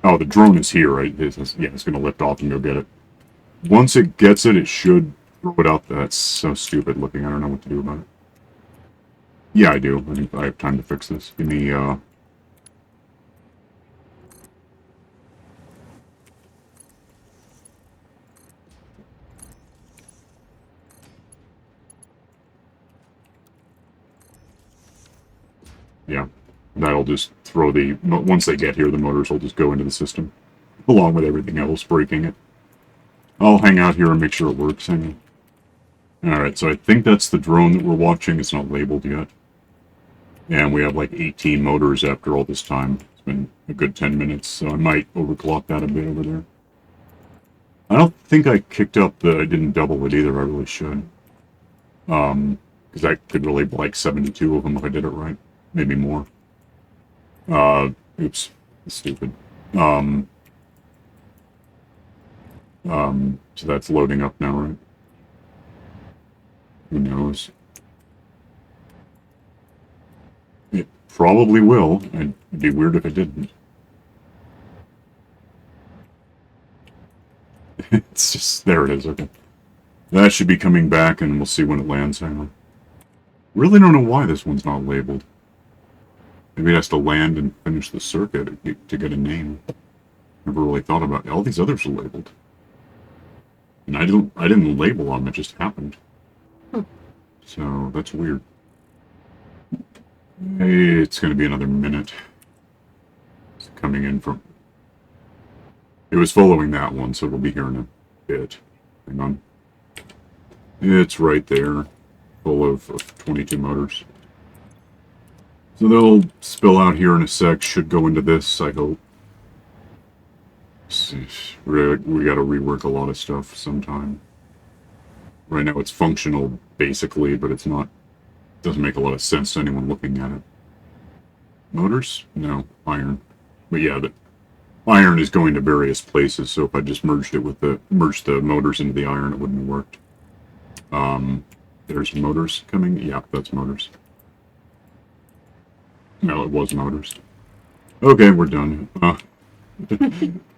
Oh, the drone is here, right? Yeah, it's going to lift off and go get it. Once it gets it, it should throw it out. That's so stupid looking. I don't know what to do about it. Yeah, I do. I think I have time to fix this. Give me, yeah. That'll just throw the... Once they get here, the motors will just go into the system. Along with everything else, breaking it. I'll hang out here and make sure it works. Alright, so I think that's the drone that we're watching. It's not labeled yet. And we have like 18 motors after all this time. It's been a good 10 minutes, so I might overclock that a bit over there. I don't think I kicked up the... I didn't double it either. I really should. Because I could really like 72 of them if I did it right. Maybe more. Oops. Stupid. So that's loading up now, right? Who knows? It probably will. It'd be weird if it didn't. It's just... There it is, okay. That should be coming back, and we'll see when it lands. Hang on. Really don't know why this one's not labeled. Maybe it has to land and finish the circuit to get a name. Never really thought about it. All these others are labeled. And I didn't label them, it just happened. So, that's weird. Hey, it's going to be another minute. It's coming in from... It was following that one, so it'll be here in a bit. Hang on. It's right there. full of 22 motors. So they'll spill out here in a sec, should go into this, I hope. We gotta rework a lot of stuff sometime. Right now it's functional, basically, but it's not... doesn't make a lot of sense to anyone looking at it. Motors? No, iron. But yeah, the iron is going to various places, so if I just merged the motors into the iron, it wouldn't have worked. There's motors coming? Yeah, that's motors. No, it was motors. Okay, we're done.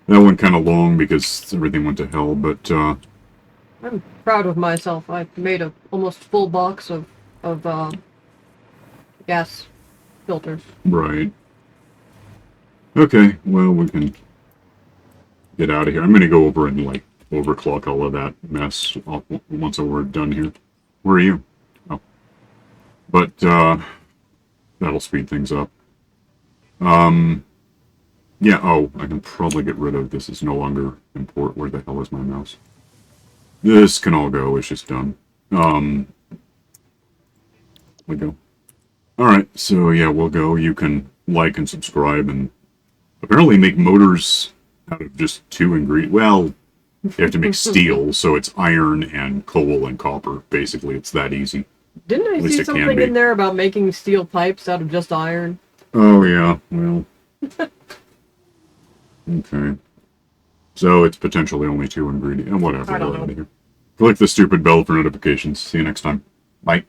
That went kind of long because everything went to hell, but I'm proud of myself. I made a almost full box of gas filters. right. Okay, well, we can get out of here. I'm going to go over and, like, overclock all of that mess once we're done here. Where are you? Oh. But, that'll speed things up. Yeah, oh, I can probably get rid of this. Is no longer import. Where the hell is my mouse? This can all go. It's just done. We go. Alright, so yeah, we'll go. You can like and subscribe and apparently make motors out of just 2 ingredients. Well, you have to make steel, so it's iron and coal and copper. Basically, it's that easy. Didn't I At least see it can something be. in there about making steel pipes out of just iron? Oh, yeah, well. Okay. So it's potentially only 2 ingredients. Whatever, I don't we're know. out of here. Click the stupid bell for notifications. See you next time. Bye.